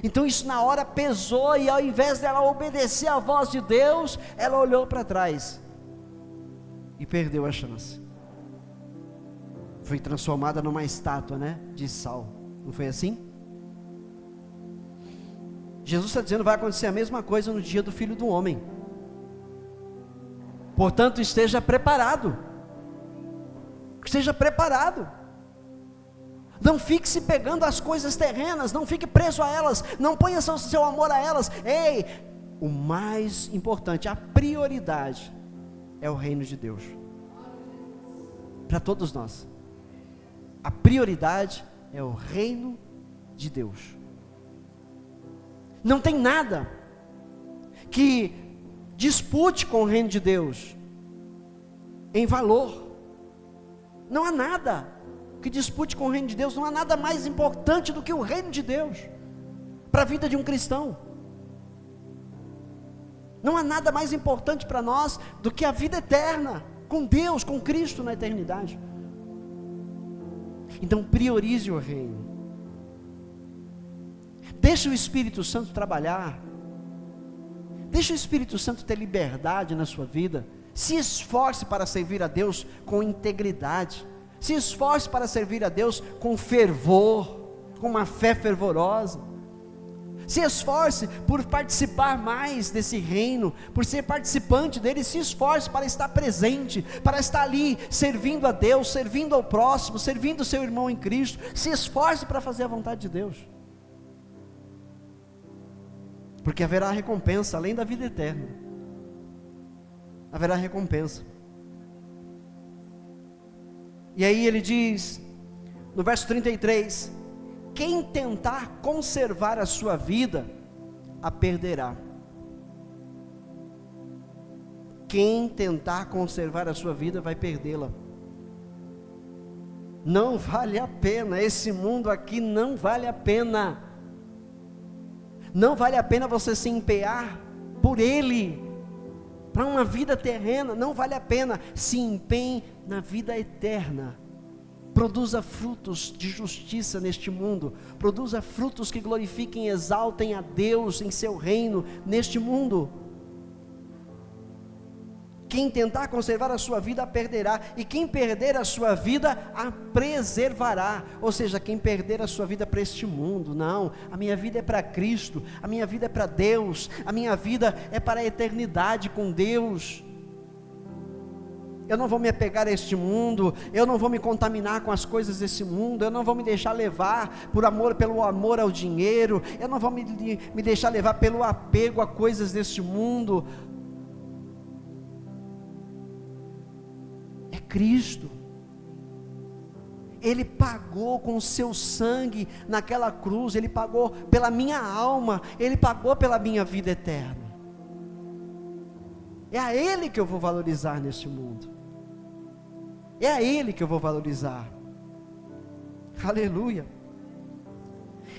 Então isso na hora pesou, e ao invés dela obedecer à voz de Deus, ela olhou para trás. e perdeu a chance. Foi transformada numa estátua, né, de sal. Não foi assim? Jesus está dizendo que vai acontecer a mesma coisa no dia do Filho do Homem. Portanto, esteja preparado. Esteja preparado. Não fique se pegando às coisas terrenas, não fique preso a elas, não ponha seu amor a elas. Ei, o mais importante, a prioridade é o reino de Deus. Para todos nós. A prioridade é o reino de Deus. Não tem nada que dispute com o reino de Deus em valor. Não há nada que dispute com o reino de Deus. Não há nada mais importante do que o reino de Deus para a vida de um cristão. Não há nada mais importante para nós do que a vida eterna com Deus, com Cristo na eternidade. Então priorize o reino. Deixa o Espírito Santo trabalhar. Deixa o Espírito Santo ter liberdade na sua vida. Se esforce para servir a Deus com integridade. Se esforce para servir a Deus com fervor, com uma fé fervorosa. Se esforce por participar mais desse reino, por ser participante dele. Se esforce para estar presente, para estar ali servindo a Deus, servindo ao próximo, servindo o seu irmão em Cristo. Se esforce para fazer a vontade de Deus, porque haverá recompensa além da vida eterna. Haverá recompensa. E aí ele diz no verso 33: quem tentar conservar a sua vida, a perderá. Quem tentar conservar a sua vida, vai perdê-la. Não vale a pena, esse mundo aqui não vale a pena. Não vale a pena você se empenhar por ele, para uma vida terrena. Não vale a pena. Se empenhe na vida eterna. Produza frutos de justiça neste mundo. Produza frutos que glorifiquem e exaltem a Deus em seu reino neste mundo. Quem tentar conservar a sua vida, a perderá. E quem perder a sua vida, a preservará. Ou seja, quem perder a sua vida para este mundo. Não, a minha vida é para Cristo. A minha vida é para Deus. A minha vida é para a eternidade com Deus. Eu não vou me apegar a este mundo, eu não vou me contaminar com as coisas desse mundo, eu não vou me deixar levar pelo amor ao dinheiro, eu não vou me deixar levar pelo apego a coisas deste mundo. É Cristo. Ele pagou com o seu sangue naquela cruz, Ele pagou pela minha alma, Ele pagou pela minha vida eterna. É a Ele que eu vou valorizar neste mundo. É a Ele que eu vou valorizar. Aleluia.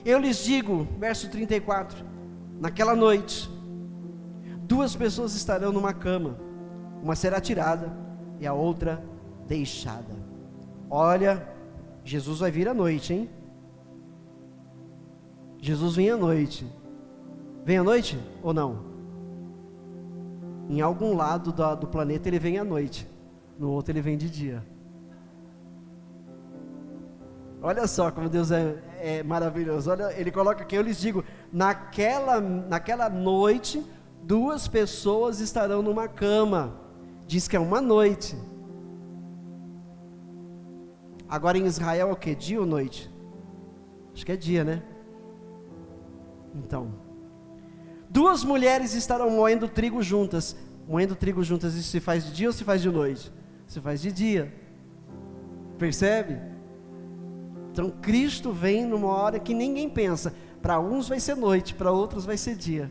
Eu lhes digo, verso 34, naquela noite, 2 pessoas estarão numa cama, uma será tirada e a outra deixada. Olha, Jesus vai vir à noite, hein? Jesus vem à noite. Vem à noite ou não? Em algum lado do planeta ele vem à noite, no outro ele vem de dia. Olha só como Deus é maravilhoso. Olha, ele coloca aqui, eu lhes digo, naquela noite, 2 pessoas estarão numa cama. Diz que é uma noite. Agora em Israel é o que? Dia ou noite? Acho que é dia, né? Então, 2 mulheres estarão moendo trigo juntas. Moendo trigo juntas, isso se faz de dia ou se faz de noite? Se faz de dia. Percebe? Então Cristo vem numa hora que ninguém pensa. Para uns vai ser noite, para outros vai ser dia.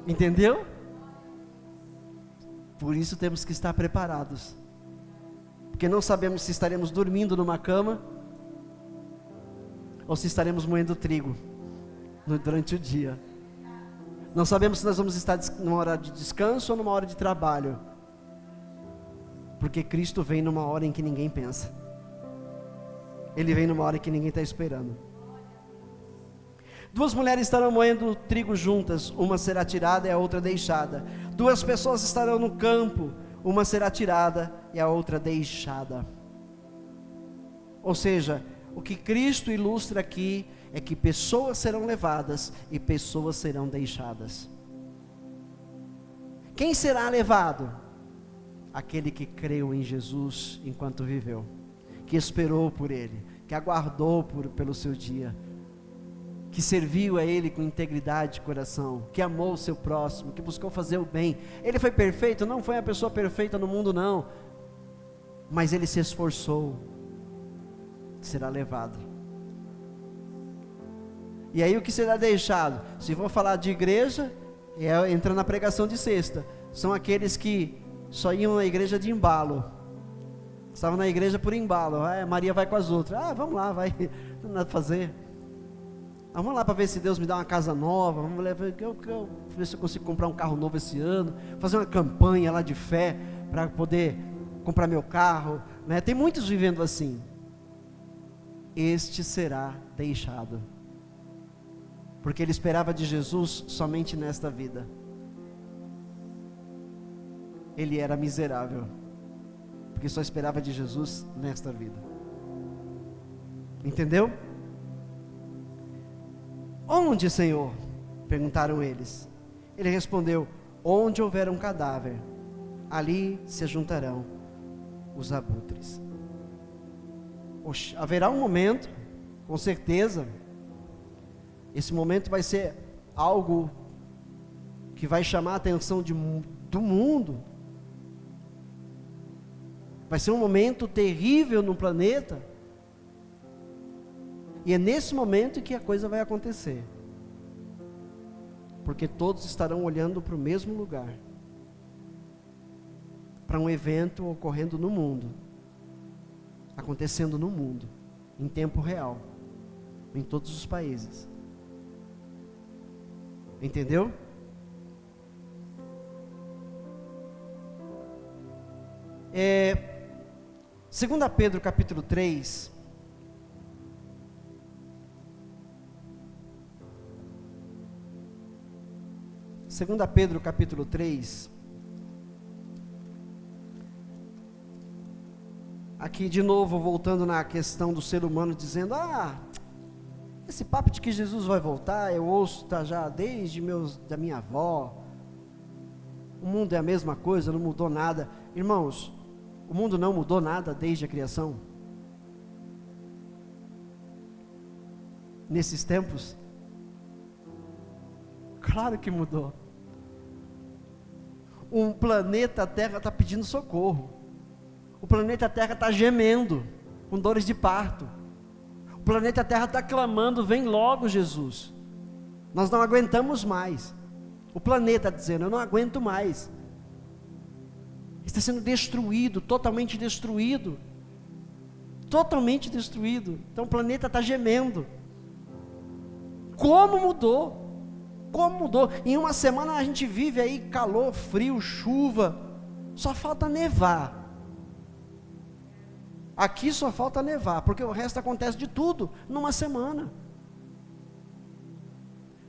Entendeu? Por isso temos que estar preparados. Porque não sabemos se estaremos dormindo numa cama ou se estaremos moendo trigo durante o dia. Não sabemos se nós vamos estar numa hora de descanso ou numa hora de trabalho. Porque Cristo vem numa hora em que ninguém pensa. Ele vem numa hora que ninguém está esperando. Duas mulheres estarão moendo trigo juntas, uma será tirada e a outra deixada. Duas pessoas estarão no campo, uma será tirada e a outra deixada. Ou seja, o que Cristo ilustra aqui é que pessoas serão levadas e pessoas serão deixadas. Quem será levado? Aquele que creu em Jesus enquanto viveu, que esperou por Ele, que aguardou pelo seu dia, que serviu a Ele com integridade de coração, que amou o seu próximo, que buscou fazer o bem. Ele foi perfeito? Não foi a pessoa perfeita no mundo, não, mas ele se esforçou. Será levado. E aí o que será deixado? Se for falar de igreja, entra na pregação de sexta. São aqueles que só iam na igreja de embalo, estavam na igreja por embalo. Maria vai com as outras, vamos lá, vai, não tem nada a fazer. Vamos lá para ver se Deus me dá uma casa nova, vamos ver se eu consigo comprar um carro novo esse ano, fazer uma campanha lá de fé, para poder comprar meu carro, né? Tem muitos vivendo assim. Este será deixado, porque ele esperava de Jesus somente nesta vida. Ele era miserável, porque só esperava de Jesus nesta vida. Entendeu? Onde, Senhor? Perguntaram eles. Ele respondeu: onde houver um cadáver, ali se juntarão os abutres. Haverá um momento, com certeza, esse momento vai ser algo que vai chamar a atenção do mundo. Vai ser um momento terrível no planeta. E é nesse momento que a coisa vai acontecer, porque todos estarão olhando para o mesmo lugar, para um evento ocorrendo no mundo, acontecendo no mundo, em tempo real, em todos os países. Entendeu? Segunda Pedro capítulo 3, Segunda Pedro capítulo 3, aqui de novo voltando na questão do ser humano, dizendo: esse papo de que Jesus vai voltar, eu ouço já desde da minha avó, o mundo é a mesma coisa, não mudou nada. Irmãos, o mundo não mudou nada desde a criação, nesses tempos. Claro que mudou. O planeta Terra está pedindo socorro. O planeta Terra está gemendo, com dores de parto. O planeta Terra está clamando: vem logo, Jesus. Nós não aguentamos mais. O planeta está dizendo: eu não aguento mais. Está sendo destruído, totalmente destruído. Totalmente destruído. Então o planeta está gemendo. Como mudou? Como mudou? Em uma semana a gente vive aí calor, frio, chuva, só falta nevar. Aqui só falta nevar, porque o resto acontece de tudo numa semana.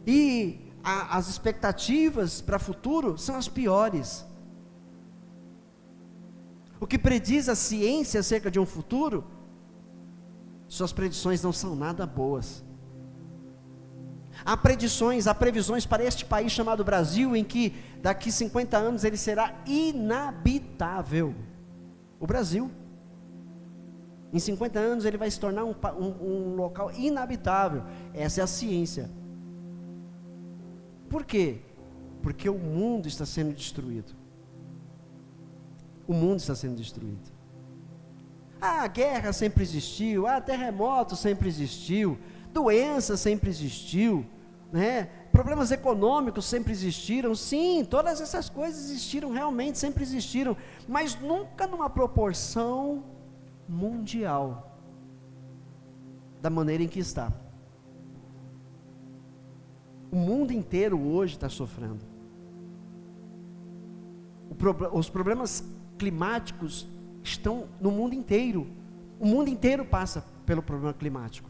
E as expectativas para o futuro são as piores. O que prediz a ciência acerca de um futuro, suas predições não são nada boas. Há previsões para este país chamado Brasil, em que daqui 50 anos ele será inabitável. O Brasil, em 50 anos ele vai se tornar um local inabitável. Essa é a ciência. Por quê? Porque o mundo está sendo destruído. O mundo está sendo destruído. A guerra sempre existiu, terremoto sempre existiu, doença sempre existiu, né? Problemas econômicos sempre existiram. Sim, todas essas coisas existiram, realmente sempre existiram, mas nunca numa proporção mundial, da maneira em que está. O mundo inteiro hoje está sofrendo. Os problemas climáticos estão no mundo inteiro. O mundo inteiro passa pelo problema climático.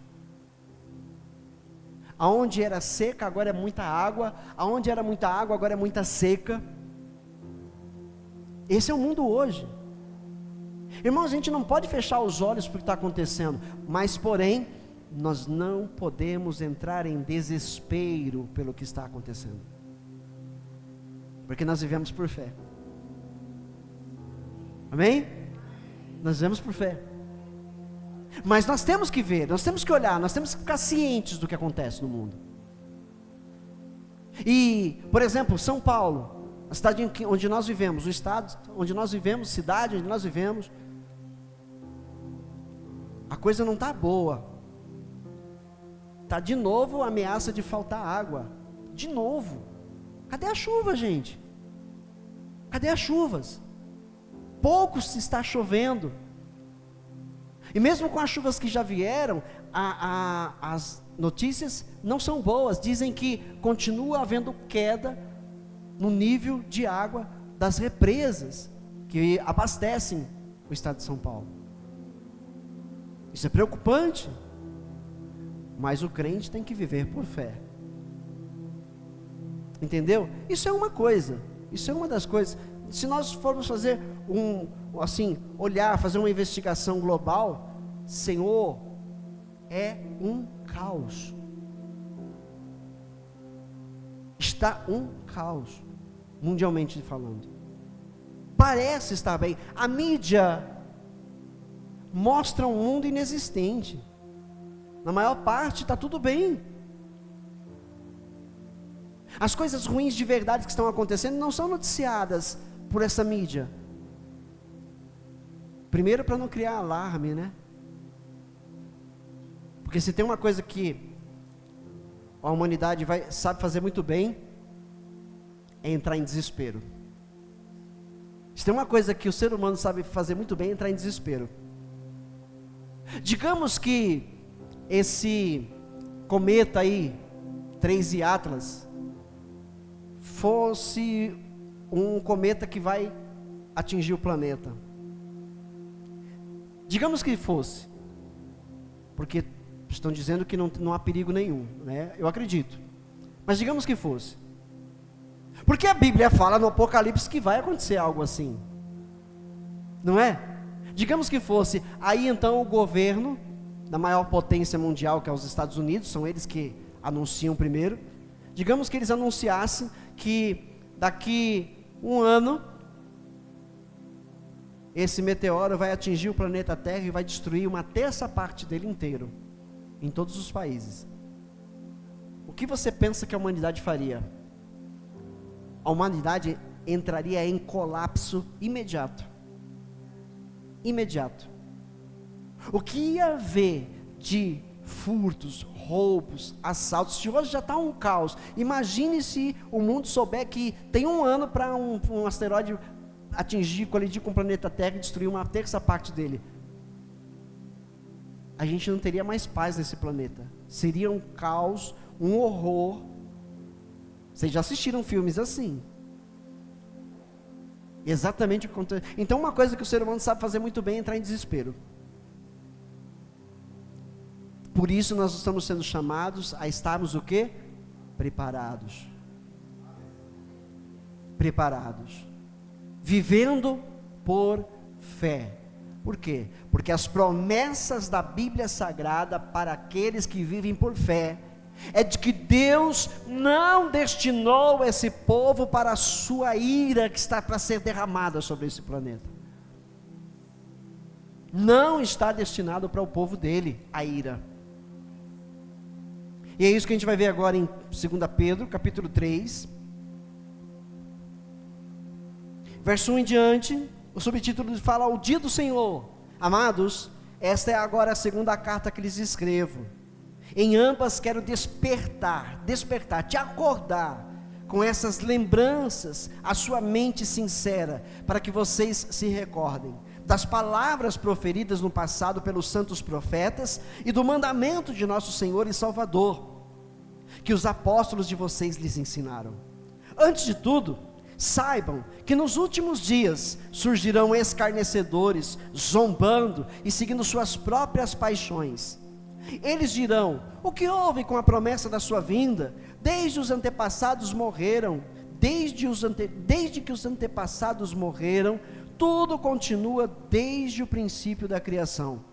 Aonde era seca, agora é muita água. Aonde era muita água, agora é muita seca. Esse é o mundo hoje. Irmãos, a gente não pode fechar os olhos para o que está acontecendo, mas porém, nós não podemos entrar em desespero pelo que está acontecendo, porque nós vivemos por fé. Amém? Nós vivemos por fé. Mas nós temos que ver, nós temos que olhar, nós temos que ficar cientes do que acontece no mundo. E, por exemplo, São Paulo, a cidade onde nós vivemos, o estado onde nós vivemos, cidade onde nós vivemos, a coisa não está boa. Está de novo a ameaça de faltar água. De novo. Cadê a chuva, gente? Cadê as chuvas? Pouco se está chovendo. E mesmo com as chuvas que já vieram, as notícias não são boas. Dizem que continua havendo queda no nível de água das represas que abastecem o estado de São Paulo. Isso é preocupante. Mas o crente tem que viver por fé. Entendeu? Isso é uma coisa. Isso é uma das coisas. Se nós formos fazer olhar, fazer uma investigação global, Senhor, é um caos. Está um caos, mundialmente falando. Parece estar bem. A mídia mostra um mundo inexistente. Na maior parte está tudo bem. As coisas ruins de verdade que estão acontecendo não são noticiadas por essa mídia. Primeiro, para não criar alarme, né? Porque se tem uma coisa que a humanidade sabe fazer muito bem, é entrar em desespero. Se tem uma coisa que o ser humano sabe fazer muito bem, é entrar em desespero. Digamos que esse cometa aí, 3I Atlas, fosse um cometa que vai atingir o planeta. Digamos que fosse, porque estão dizendo que não há perigo nenhum, né? Eu acredito, mas digamos que fosse, porque a Bíblia fala no Apocalipse que vai acontecer algo assim, não é? Digamos que fosse, aí então o governo da maior potência mundial, que é os Estados Unidos, são eles que anunciam primeiro. Digamos que eles anunciassem que daqui um ano esse meteoro vai atingir o planeta Terra e vai destruir uma terça parte dele inteiro, em todos os países. O que você pensa que a humanidade faria? A humanidade entraria em colapso imediato. Imediato. O que ia haver de furtos, roubos, assaltos, se hoje já está um caos, imagine se o mundo souber que tem um ano para um asteroide colidir com o planeta Terra e destruir uma terça parte dele. A gente não teria mais paz nesse planeta, seria um caos, um horror. Vocês já assistiram filmes assim? Exatamente o que acontece. Então uma coisa que o ser humano sabe fazer muito bem é entrar em desespero. Por isso nós estamos sendo chamados a estarmos o quê? Preparados. Preparados. Vivendo por fé. Por quê? Porque as promessas da Bíblia Sagrada para aqueles que vivem por fé é de que Deus não destinou esse povo para a sua ira que está para ser derramada sobre esse planeta. Não está destinado para o povo dele a ira. E é isso que a gente vai ver agora em 2 Pedro, capítulo 3, verso 1 em diante. O subtítulo fala: o dia do Senhor. Amados, esta é agora a segunda carta que lhes escrevo. Em ambas quero despertar, te acordar com essas lembranças a sua mente sincera, para que vocês se recordem das palavras proferidas no passado pelos santos profetas e do mandamento de nosso Senhor e Salvador, que os apóstolos de vocês lhes ensinaram. Antes de tudo, saibam que nos últimos dias surgirão escarnecedores, zombando e seguindo suas próprias paixões. Eles dirão: o que houve com a promessa da sua vinda? Desde os antepassados morreram, desde que os antepassados morreram, tudo continua desde o princípio da criação.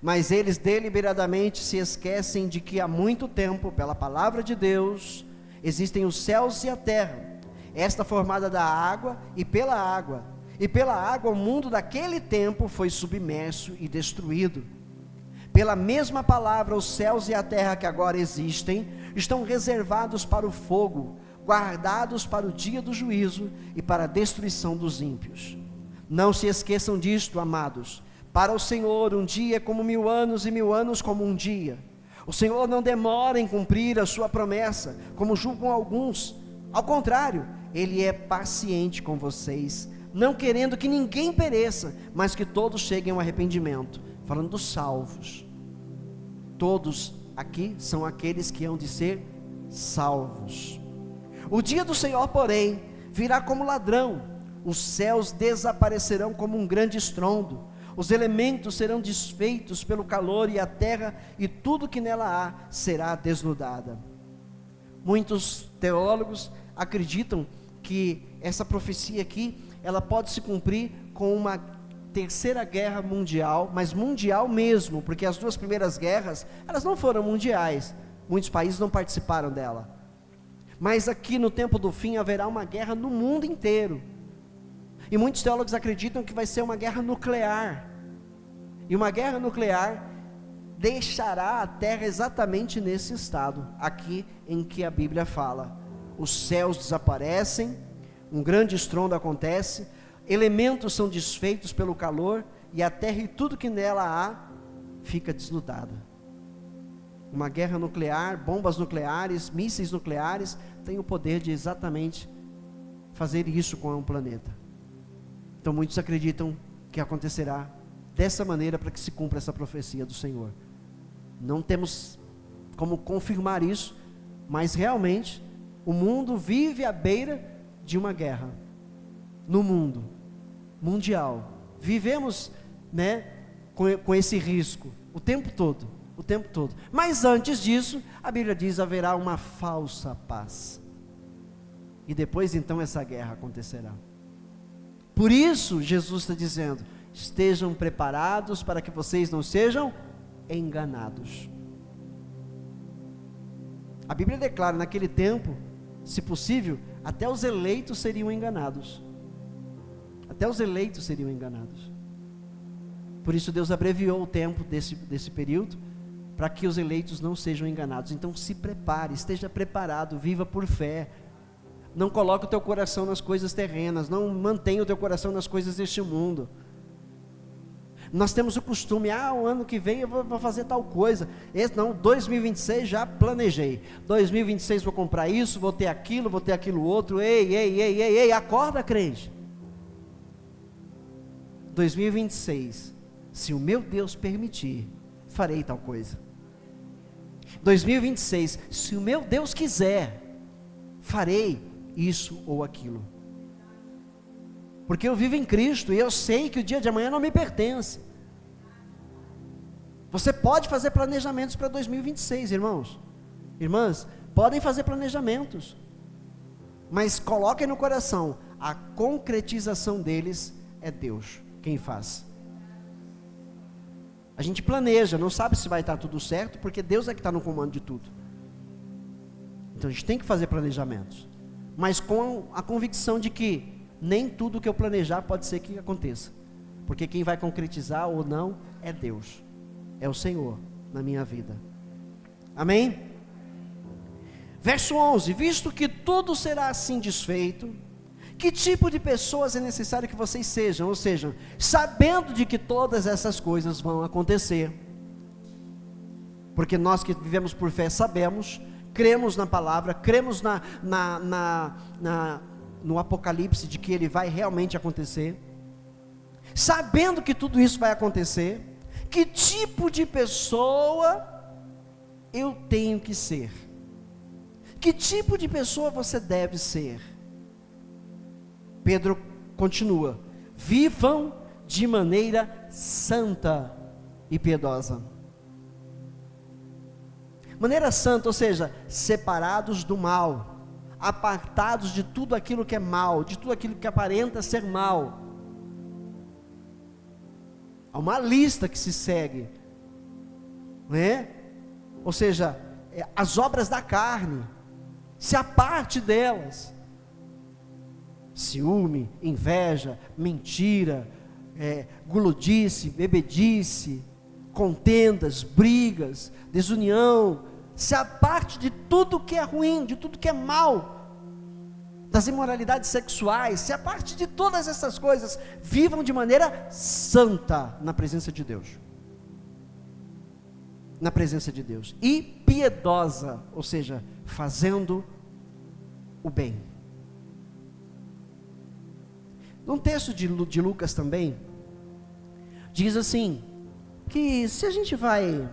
Mas eles deliberadamente se esquecem de que há muito tempo, pela palavra de Deus, existem os céus e a terra, esta formada da água e pela água o mundo daquele tempo foi submerso e destruído. Pela mesma palavra, os céus e a terra que agora existem, estão reservados para o fogo, guardados para o dia do juízo e para a destruição dos ímpios. Não se esqueçam disto, amados. Para o Senhor, um dia é como 1000 anos, e 1000 anos como um dia. O Senhor não demora em cumprir a sua promessa, como julgam alguns. Ao contrário, Ele é paciente com vocês, não querendo que ninguém pereça, mas que todos cheguem ao arrependimento. Falando dos salvos. Todos aqui são aqueles que hão de ser salvos. O dia do Senhor, porém, virá como ladrão. Os céus desaparecerão como um grande estrondo. Os elementos serão desfeitos pelo calor, e a terra e tudo que nela há será desnudada. Muitos teólogos acreditam que essa profecia aqui, ela pode se cumprir com uma terceira guerra mundial, mas mundial mesmo, porque as 2 primeiras guerras, elas não foram mundiais, muitos países não participaram dela, mas aqui no tempo do fim haverá uma guerra no mundo inteiro, e muitos teólogos acreditam que vai ser uma guerra nuclear, e uma guerra nuclear deixará a terra exatamente nesse estado, aqui em que a Bíblia fala, os céus desaparecem, um grande estrondo acontece, elementos são desfeitos pelo calor, e a terra e tudo que nela há, fica desnudada. Uma guerra nuclear, bombas nucleares, mísseis nucleares, tem o poder de exatamente fazer isso com um planeta. Então muitos acreditam que acontecerá dessa maneira, para que se cumpra essa profecia do Senhor. Não temos como confirmar isso, mas realmente, o mundo vive à beira de uma guerra, no mundo, mundial, vivemos, com esse risco, o tempo todo, mas antes disso, a Bíblia diz, haverá uma falsa paz, e depois então essa guerra acontecerá. Por isso Jesus está dizendo, estejam preparados para que vocês não sejam enganados. A Bíblia declara, naquele tempo, se possível, até os eleitos seriam enganados. Até os eleitos seriam enganados. Por isso Deus abreviou o tempo desse período, para que os eleitos não sejam enganados. Então se prepare, esteja preparado, viva por fé. Não coloque o teu coração nas coisas terrenas, não mantenha o teu coração nas coisas deste mundo. Nós temos o costume, o ano que vem eu vou fazer tal coisa, 2026 já planejei, 2026 vou comprar isso, vou ter aquilo outro, ei, acorda, crente. 2026, se o meu Deus permitir, farei tal coisa. 2026, se o meu Deus quiser, farei isso ou aquilo. Porque eu vivo em Cristo, e eu sei que o dia de amanhã não me pertence. Você pode fazer planejamentos para 2026, irmãos, irmãs, podem fazer planejamentos, mas coloquem no coração, a concretização deles é Deus quem faz. A gente planeja, não sabe se vai estar tudo certo, porque Deus é que está no comando de tudo. Então a gente tem que fazer planejamentos, mas com a convicção de que nem tudo que eu planejar pode ser que aconteça, porque quem vai concretizar ou não é Deus, é o Senhor na minha vida. Amém? Verso 11, visto que tudo será assim desfeito, que tipo de pessoas é necessário que vocês sejam? Ou seja, sabendo de que todas essas coisas vão acontecer, porque nós que vivemos por fé sabemos, cremos na palavra, cremos no Apocalipse de que ele vai realmente acontecer, sabendo que tudo isso vai acontecer, que tipo de pessoa eu tenho que ser? Que tipo de pessoa você deve ser? Pedro continua, vivam de maneira santa e piedosa. Maneira santa, ou seja, separados do mal, apartados de tudo aquilo que é mal, de tudo aquilo que aparenta ser mal. Há uma lista que se segue, né? Ou seja, as obras da carne, se aparte delas. Ciúme, inveja, mentira, gulodice, bebedice, contendas, brigas, desunião. Se aparte de tudo que é ruim, de tudo que é mal, das imoralidades sexuais, se aparte de todas essas coisas. Vivam de maneira santa na presença de Deus. Na presença de Deus. E piedosa, ou seja, fazendo o bem. Num texto de Lucas também, diz assim, que se a gente vai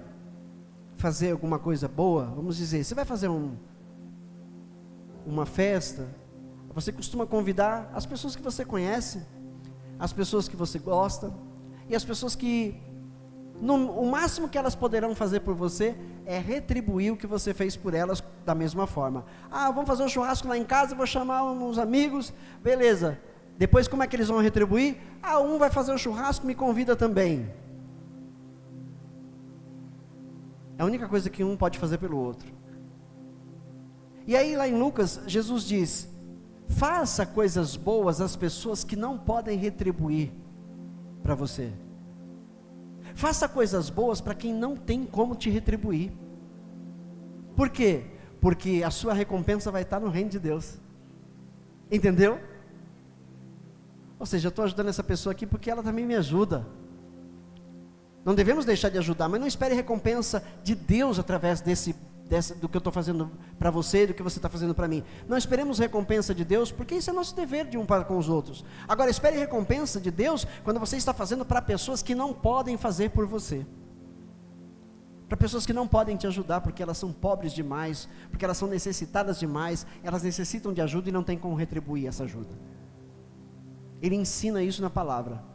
fazer alguma coisa boa, vamos dizer, você vai fazer uma festa, você costuma convidar as pessoas que você conhece, as pessoas que você gosta, e as pessoas que, o máximo que elas poderão fazer por você, é retribuir o que você fez por elas da mesma forma. Vamos fazer um churrasco lá em casa, vou chamar uns amigos, beleza, depois como é que eles vão retribuir? Um vai fazer o churrasco, me convida também. É a única coisa que um pode fazer pelo outro. E aí lá em Lucas, Jesus diz, faça coisas boas às pessoas que não podem retribuir para você. Faça coisas boas para quem não tem como te retribuir. Por quê? Porque a sua recompensa vai estar no reino de Deus. Entendeu? Ou seja, eu estou ajudando essa pessoa aqui porque ela também me ajuda. Não devemos deixar de ajudar, mas não espere recompensa de Deus através do que eu estou fazendo para você, do que você está fazendo para mim. Não esperemos recompensa de Deus, porque isso é nosso dever de um para com os outros. Agora, espere recompensa de Deus quando você está fazendo para pessoas que não podem fazer por você. Para pessoas que não podem te ajudar, porque elas são pobres demais, porque elas são necessitadas demais, elas necessitam de ajuda e não tem como retribuir essa ajuda. Ele ensina isso na palavra.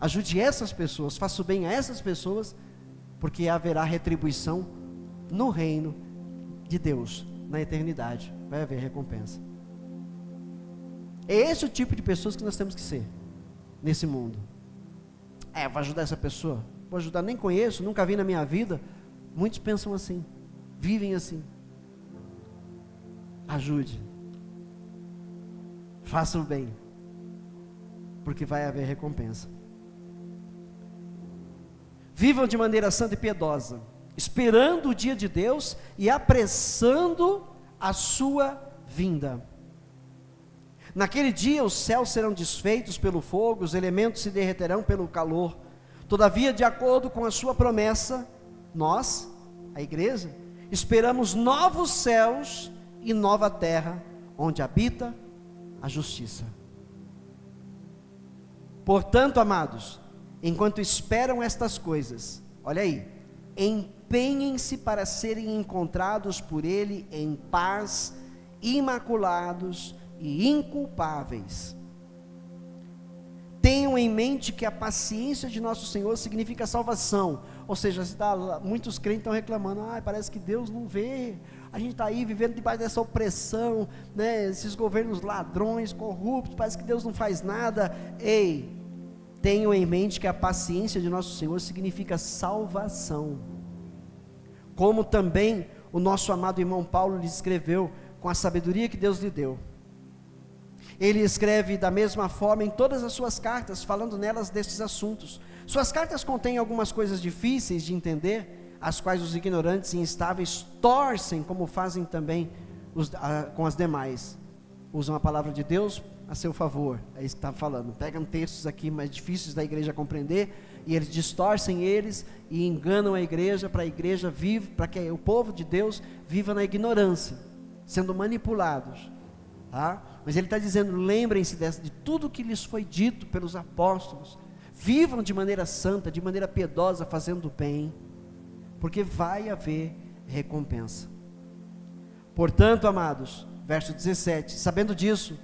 Ajude essas pessoas, faça o bem a essas pessoas, porque haverá retribuição no reino de Deus, na eternidade, vai haver recompensa. É esse o tipo de pessoas que nós temos que ser, nesse mundo. Vou ajudar essa pessoa, vou ajudar, nem conheço, nunca vi na minha vida. Muitos pensam assim, vivem assim. Ajude, faça o bem, porque vai haver recompensa. Vivam de maneira santa e piedosa, esperando o dia de Deus e apressando a sua vinda. Naquele dia os céus serão desfeitos pelo fogo, os elementos se derreterão pelo calor. Todavia, de acordo com a sua promessa, nós, a igreja, esperamos novos céus e nova terra, onde habita a justiça. Portanto, amados, enquanto esperam estas coisas, olha aí, empenhem-se para serem encontrados por Ele em paz, imaculados e inculpáveis. Tenham em mente que a paciência de nosso Senhor significa salvação. Ou seja, muitos crentes estão reclamando, parece que Deus não vê, a gente está aí vivendo debaixo dessa opressão, né? Esses governos ladrões, corruptos, parece que Deus não faz nada. Ei, tenham em mente que a paciência de nosso Senhor significa salvação, como também o nosso amado irmão Paulo lhe escreveu, com a sabedoria que Deus lhe deu. Ele escreve da mesma forma em todas as suas cartas, falando nelas destes assuntos. Suas cartas contêm algumas coisas difíceis de entender, as quais os ignorantes e instáveis torcem, como fazem também com as demais. Usam a palavra de Deus a seu favor, é isso que está falando. Pegam textos aqui mais difíceis da igreja compreender, e eles distorcem eles e enganam a igreja, para a igreja vive, para que o povo de Deus viva na ignorância, sendo manipulados, tá? Mas ele está dizendo, lembrem-se de tudo que lhes foi dito pelos apóstolos, vivam de maneira santa, de maneira piedosa, fazendo o bem, porque vai haver recompensa. Portanto, amados, verso 17, sabendo disso,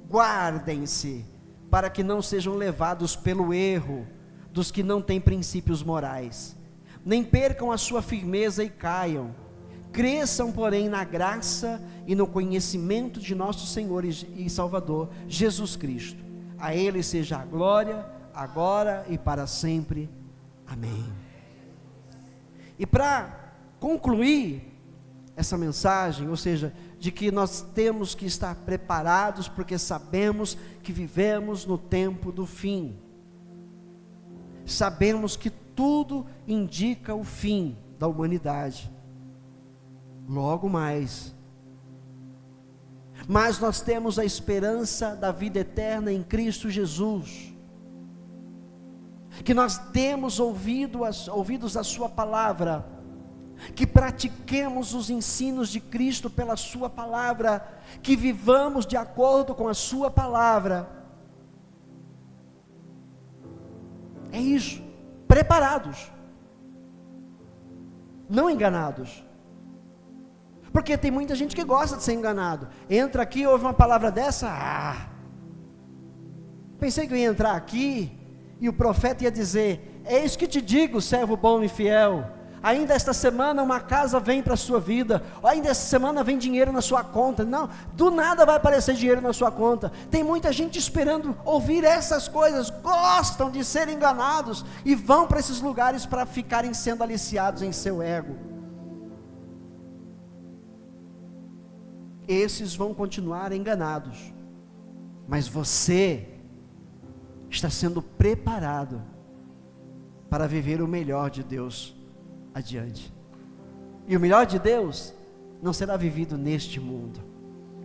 guardem-se, para que não sejam levados pelo erro dos que não têm princípios morais, nem percam a sua firmeza e caiam. Cresçam, porém, na graça e no conhecimento de nosso Senhor e Salvador, Jesus Cristo. A Ele seja a glória, agora e para sempre. Amém. E para concluir essa mensagem, ou seja, de que nós temos que estar preparados, porque sabemos que vivemos no tempo do fim. Sabemos que tudo indica o fim da humanidade. Logo mais. Mas nós temos a esperança da vida eterna em Cristo Jesus. Que nós demos ouvidos à sua palavra, que pratiquemos os ensinos de Cristo pela sua palavra, que vivamos de acordo com a sua palavra. É isso, preparados, não enganados. Porque tem muita gente que gosta de ser enganado. Entra aqui, ouve uma palavra dessa, pensei que eu ia entrar aqui e o profeta ia dizer: eis que te digo, servo bom e fiel, ainda esta semana uma casa vem para a sua vida, ou ainda esta semana vem dinheiro na sua conta. Não, do nada vai aparecer dinheiro na sua conta. Tem muita gente esperando ouvir essas coisas, gostam de ser enganados e vão para esses lugares para ficarem sendo aliciados em seu ego. Esses vão continuar enganados, mas você está sendo preparado para viver o melhor de Deus adiante. E o melhor de Deus não será vivido neste mundo.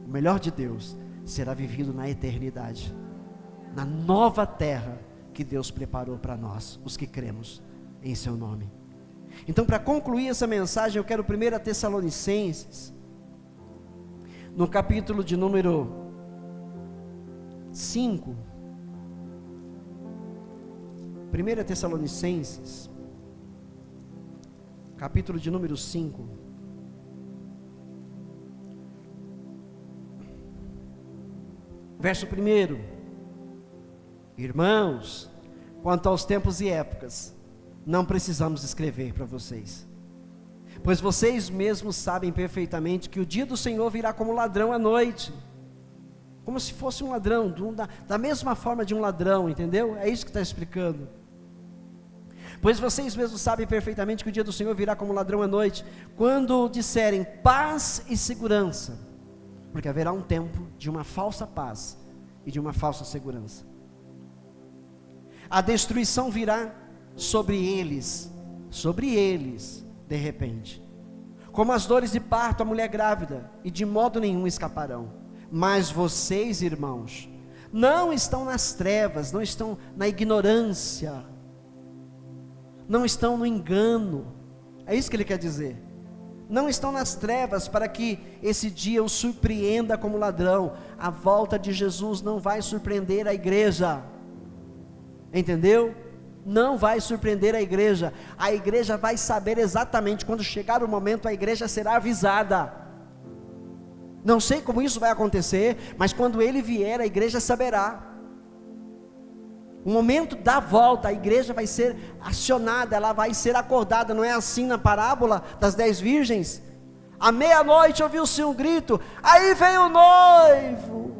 O melhor de Deus será vivido na eternidade, na nova terra que Deus preparou para nós, os que cremos em seu nome. Então, para concluir essa mensagem, eu quero 1 Tessalonicenses, no capítulo de número 5, 1 Tessalonicenses, capítulo de número 5, verso 1: irmãos, quanto aos tempos e épocas, não precisamos escrever para vocês, pois vocês mesmos sabem perfeitamente que o dia do Senhor virá como ladrão à noite, como se fosse um ladrão, da mesma forma de um ladrão, entendeu? É isso que está explicando. Pois vocês mesmos sabem perfeitamente que o dia do Senhor virá como ladrão à noite, quando disserem paz e segurança, porque haverá um tempo de uma falsa paz e de uma falsa segurança. A destruição virá sobre eles, de repente, como as dores de parto à mulher grávida, e de modo nenhum escaparão. Mas vocês, irmãos, não estão nas trevas, não estão na ignorância, não estão no engano. É isso que ele quer dizer. Não estão nas trevas para que esse dia os surpreenda como ladrão. A volta de Jesus não vai surpreender a igreja, entendeu? Não vai surpreender a igreja vai saber exatamente, quando chegar o momento, a igreja será avisada. Não sei como isso vai acontecer, mas quando ele vier, a igreja saberá. O momento da volta, a igreja vai ser acionada, ela vai ser acordada. Não é assim na parábola das 10 virgens? À meia-noite ouviu-se um grito: aí vem o noivo.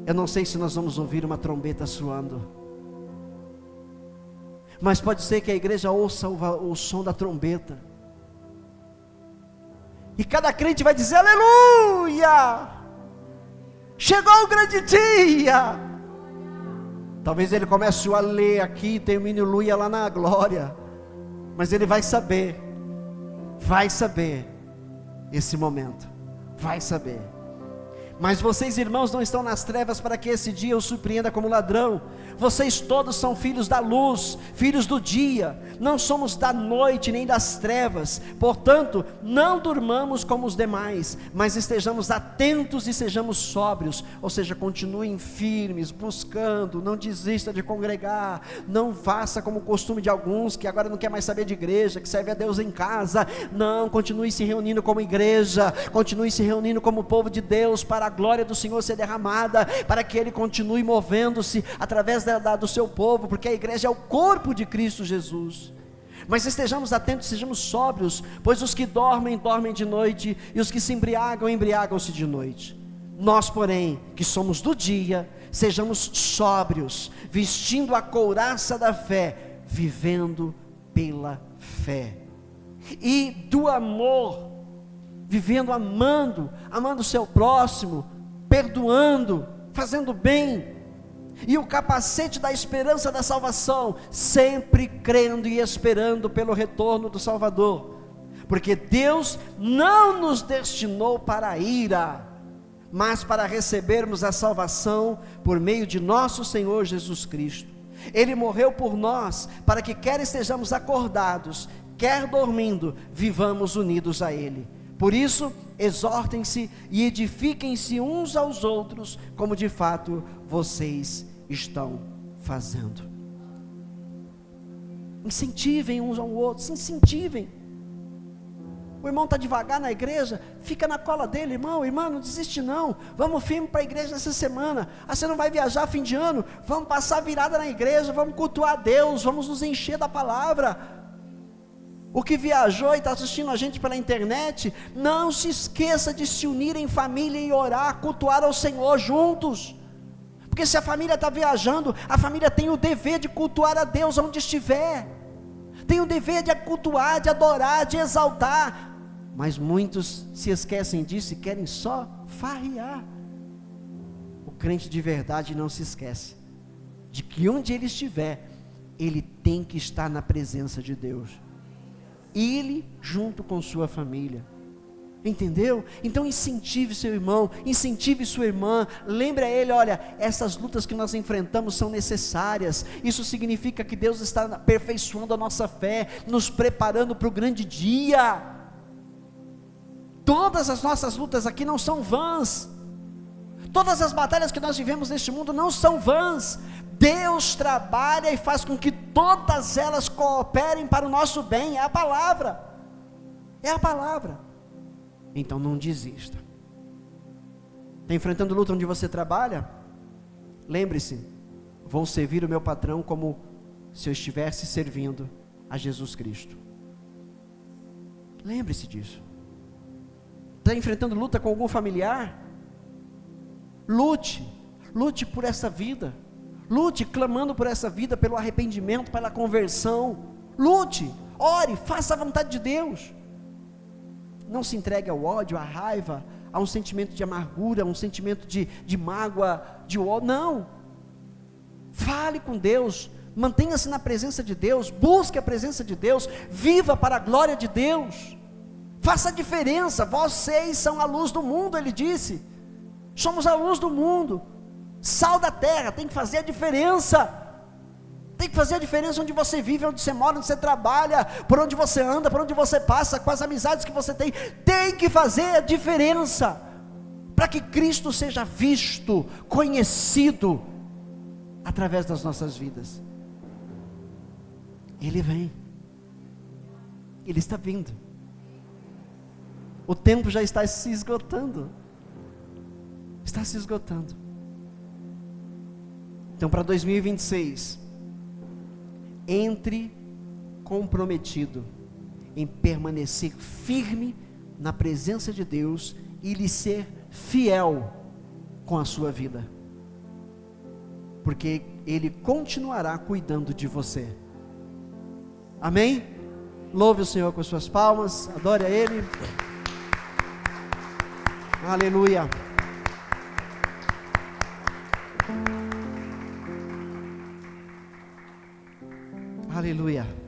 Eu não sei se nós vamos ouvir uma trombeta soando, mas pode ser que a igreja ouça o som da trombeta, e cada crente vai dizer: aleluia, chegou o grande dia. Talvez ele comece a ler aqui, termine o aleluia lá na glória, mas ele vai saber esse momento, vai saber. Mas vocês, irmãos, não estão nas trevas para que esse dia os surpreenda como ladrão. Vocês todos são filhos da luz, filhos do dia, não somos da noite nem das trevas. Portanto, não durmamos como os demais, mas estejamos atentos e sejamos sóbrios. Ou seja, continuem firmes, buscando, não desista de congregar, não faça como o costume de alguns que agora não quer mais saber de igreja, que serve a Deus em casa. Não, continue se reunindo como igreja, continue se reunindo como povo de Deus para para a glória do Senhor ser derramada, para que Ele continue movendo-se através do seu povo, porque a igreja é o corpo de Cristo Jesus. Mas estejamos atentos, sejamos sóbrios, pois os que dormem, dormem de noite, e os que se embriagam, embriagam-se de noite. Nós, porém, que somos do dia, sejamos sóbrios, vestindo a couraça da fé, vivendo pela fé, e do amor, vivendo amando o seu próximo, perdoando, fazendo bem, e o capacete da esperança da salvação, sempre crendo e esperando pelo retorno do Salvador, porque Deus não nos destinou para a ira, mas para recebermos a salvação por meio de nosso Senhor Jesus Cristo. Ele morreu por nós, para que quer estejamos acordados, quer dormindo, vivamos unidos a Ele. Por isso, exortem-se e edifiquem-se uns aos outros, como de fato vocês estão fazendo. Incentivem uns ao outro, se incentivem. O irmão está devagar na igreja, fica na cola dele, irmão, irmã, não desiste não, vamos firme para a igreja essa semana. Você não vai viajar fim de ano, vamos passar virada na igreja, vamos cultuar a Deus, vamos nos encher da palavra. O que viajou e está assistindo a gente pela internet, não se esqueça de se unir em família e orar, cultuar ao Senhor juntos, porque se a família está viajando, a família tem o dever de cultuar a Deus onde estiver, tem o dever de cultuar, de adorar, de exaltar, mas muitos se esquecem disso e querem só farrear. O crente de verdade não se esquece de que onde ele estiver, ele tem que estar na presença de Deus, ele junto com sua família, entendeu? Então incentive seu irmão, incentive sua irmã, lembre a ele, olha, essas lutas que nós enfrentamos são necessárias, isso significa que Deus está aperfeiçoando a nossa fé, nos preparando para o grande dia. Todas as nossas lutas aqui não são vãs, todas as batalhas que nós vivemos neste mundo não são vãs. Deus trabalha e faz com que todas elas cooperem para o nosso bem, é a palavra, então não desista. Está enfrentando luta onde você trabalha? Lembre-se, vou servir o meu patrão como se eu estivesse servindo a Jesus Cristo. Lembre-se disso. Está enfrentando luta com algum familiar? Lute por essa vida, lute clamando por essa vida, pelo arrependimento, pela conversão, lute, ore, faça a vontade de Deus, não se entregue ao ódio, à raiva, a um sentimento de amargura, a um sentimento de mágoa, de ódio, não, fale com Deus, mantenha-se na presença de Deus, busque a presença de Deus, viva para a glória de Deus, faça a diferença. Vocês são a luz do mundo, ele disse, somos a luz do mundo, sal da terra, tem que fazer a diferença, onde você vive, onde você mora, onde você trabalha, por onde você anda, por onde você passa, com as amizades que você tem que fazer a diferença, para que Cristo seja visto, conhecido, através das nossas vidas. Ele vem, Ele está vindo, o tempo já está se esgotando, então para 2026, entre comprometido em permanecer firme na presença de Deus e lhe ser fiel com a sua vida, porque Ele continuará cuidando de você. Amém? Louve o Senhor com as suas palmas, adore a Ele. Aleluia. Aleluia.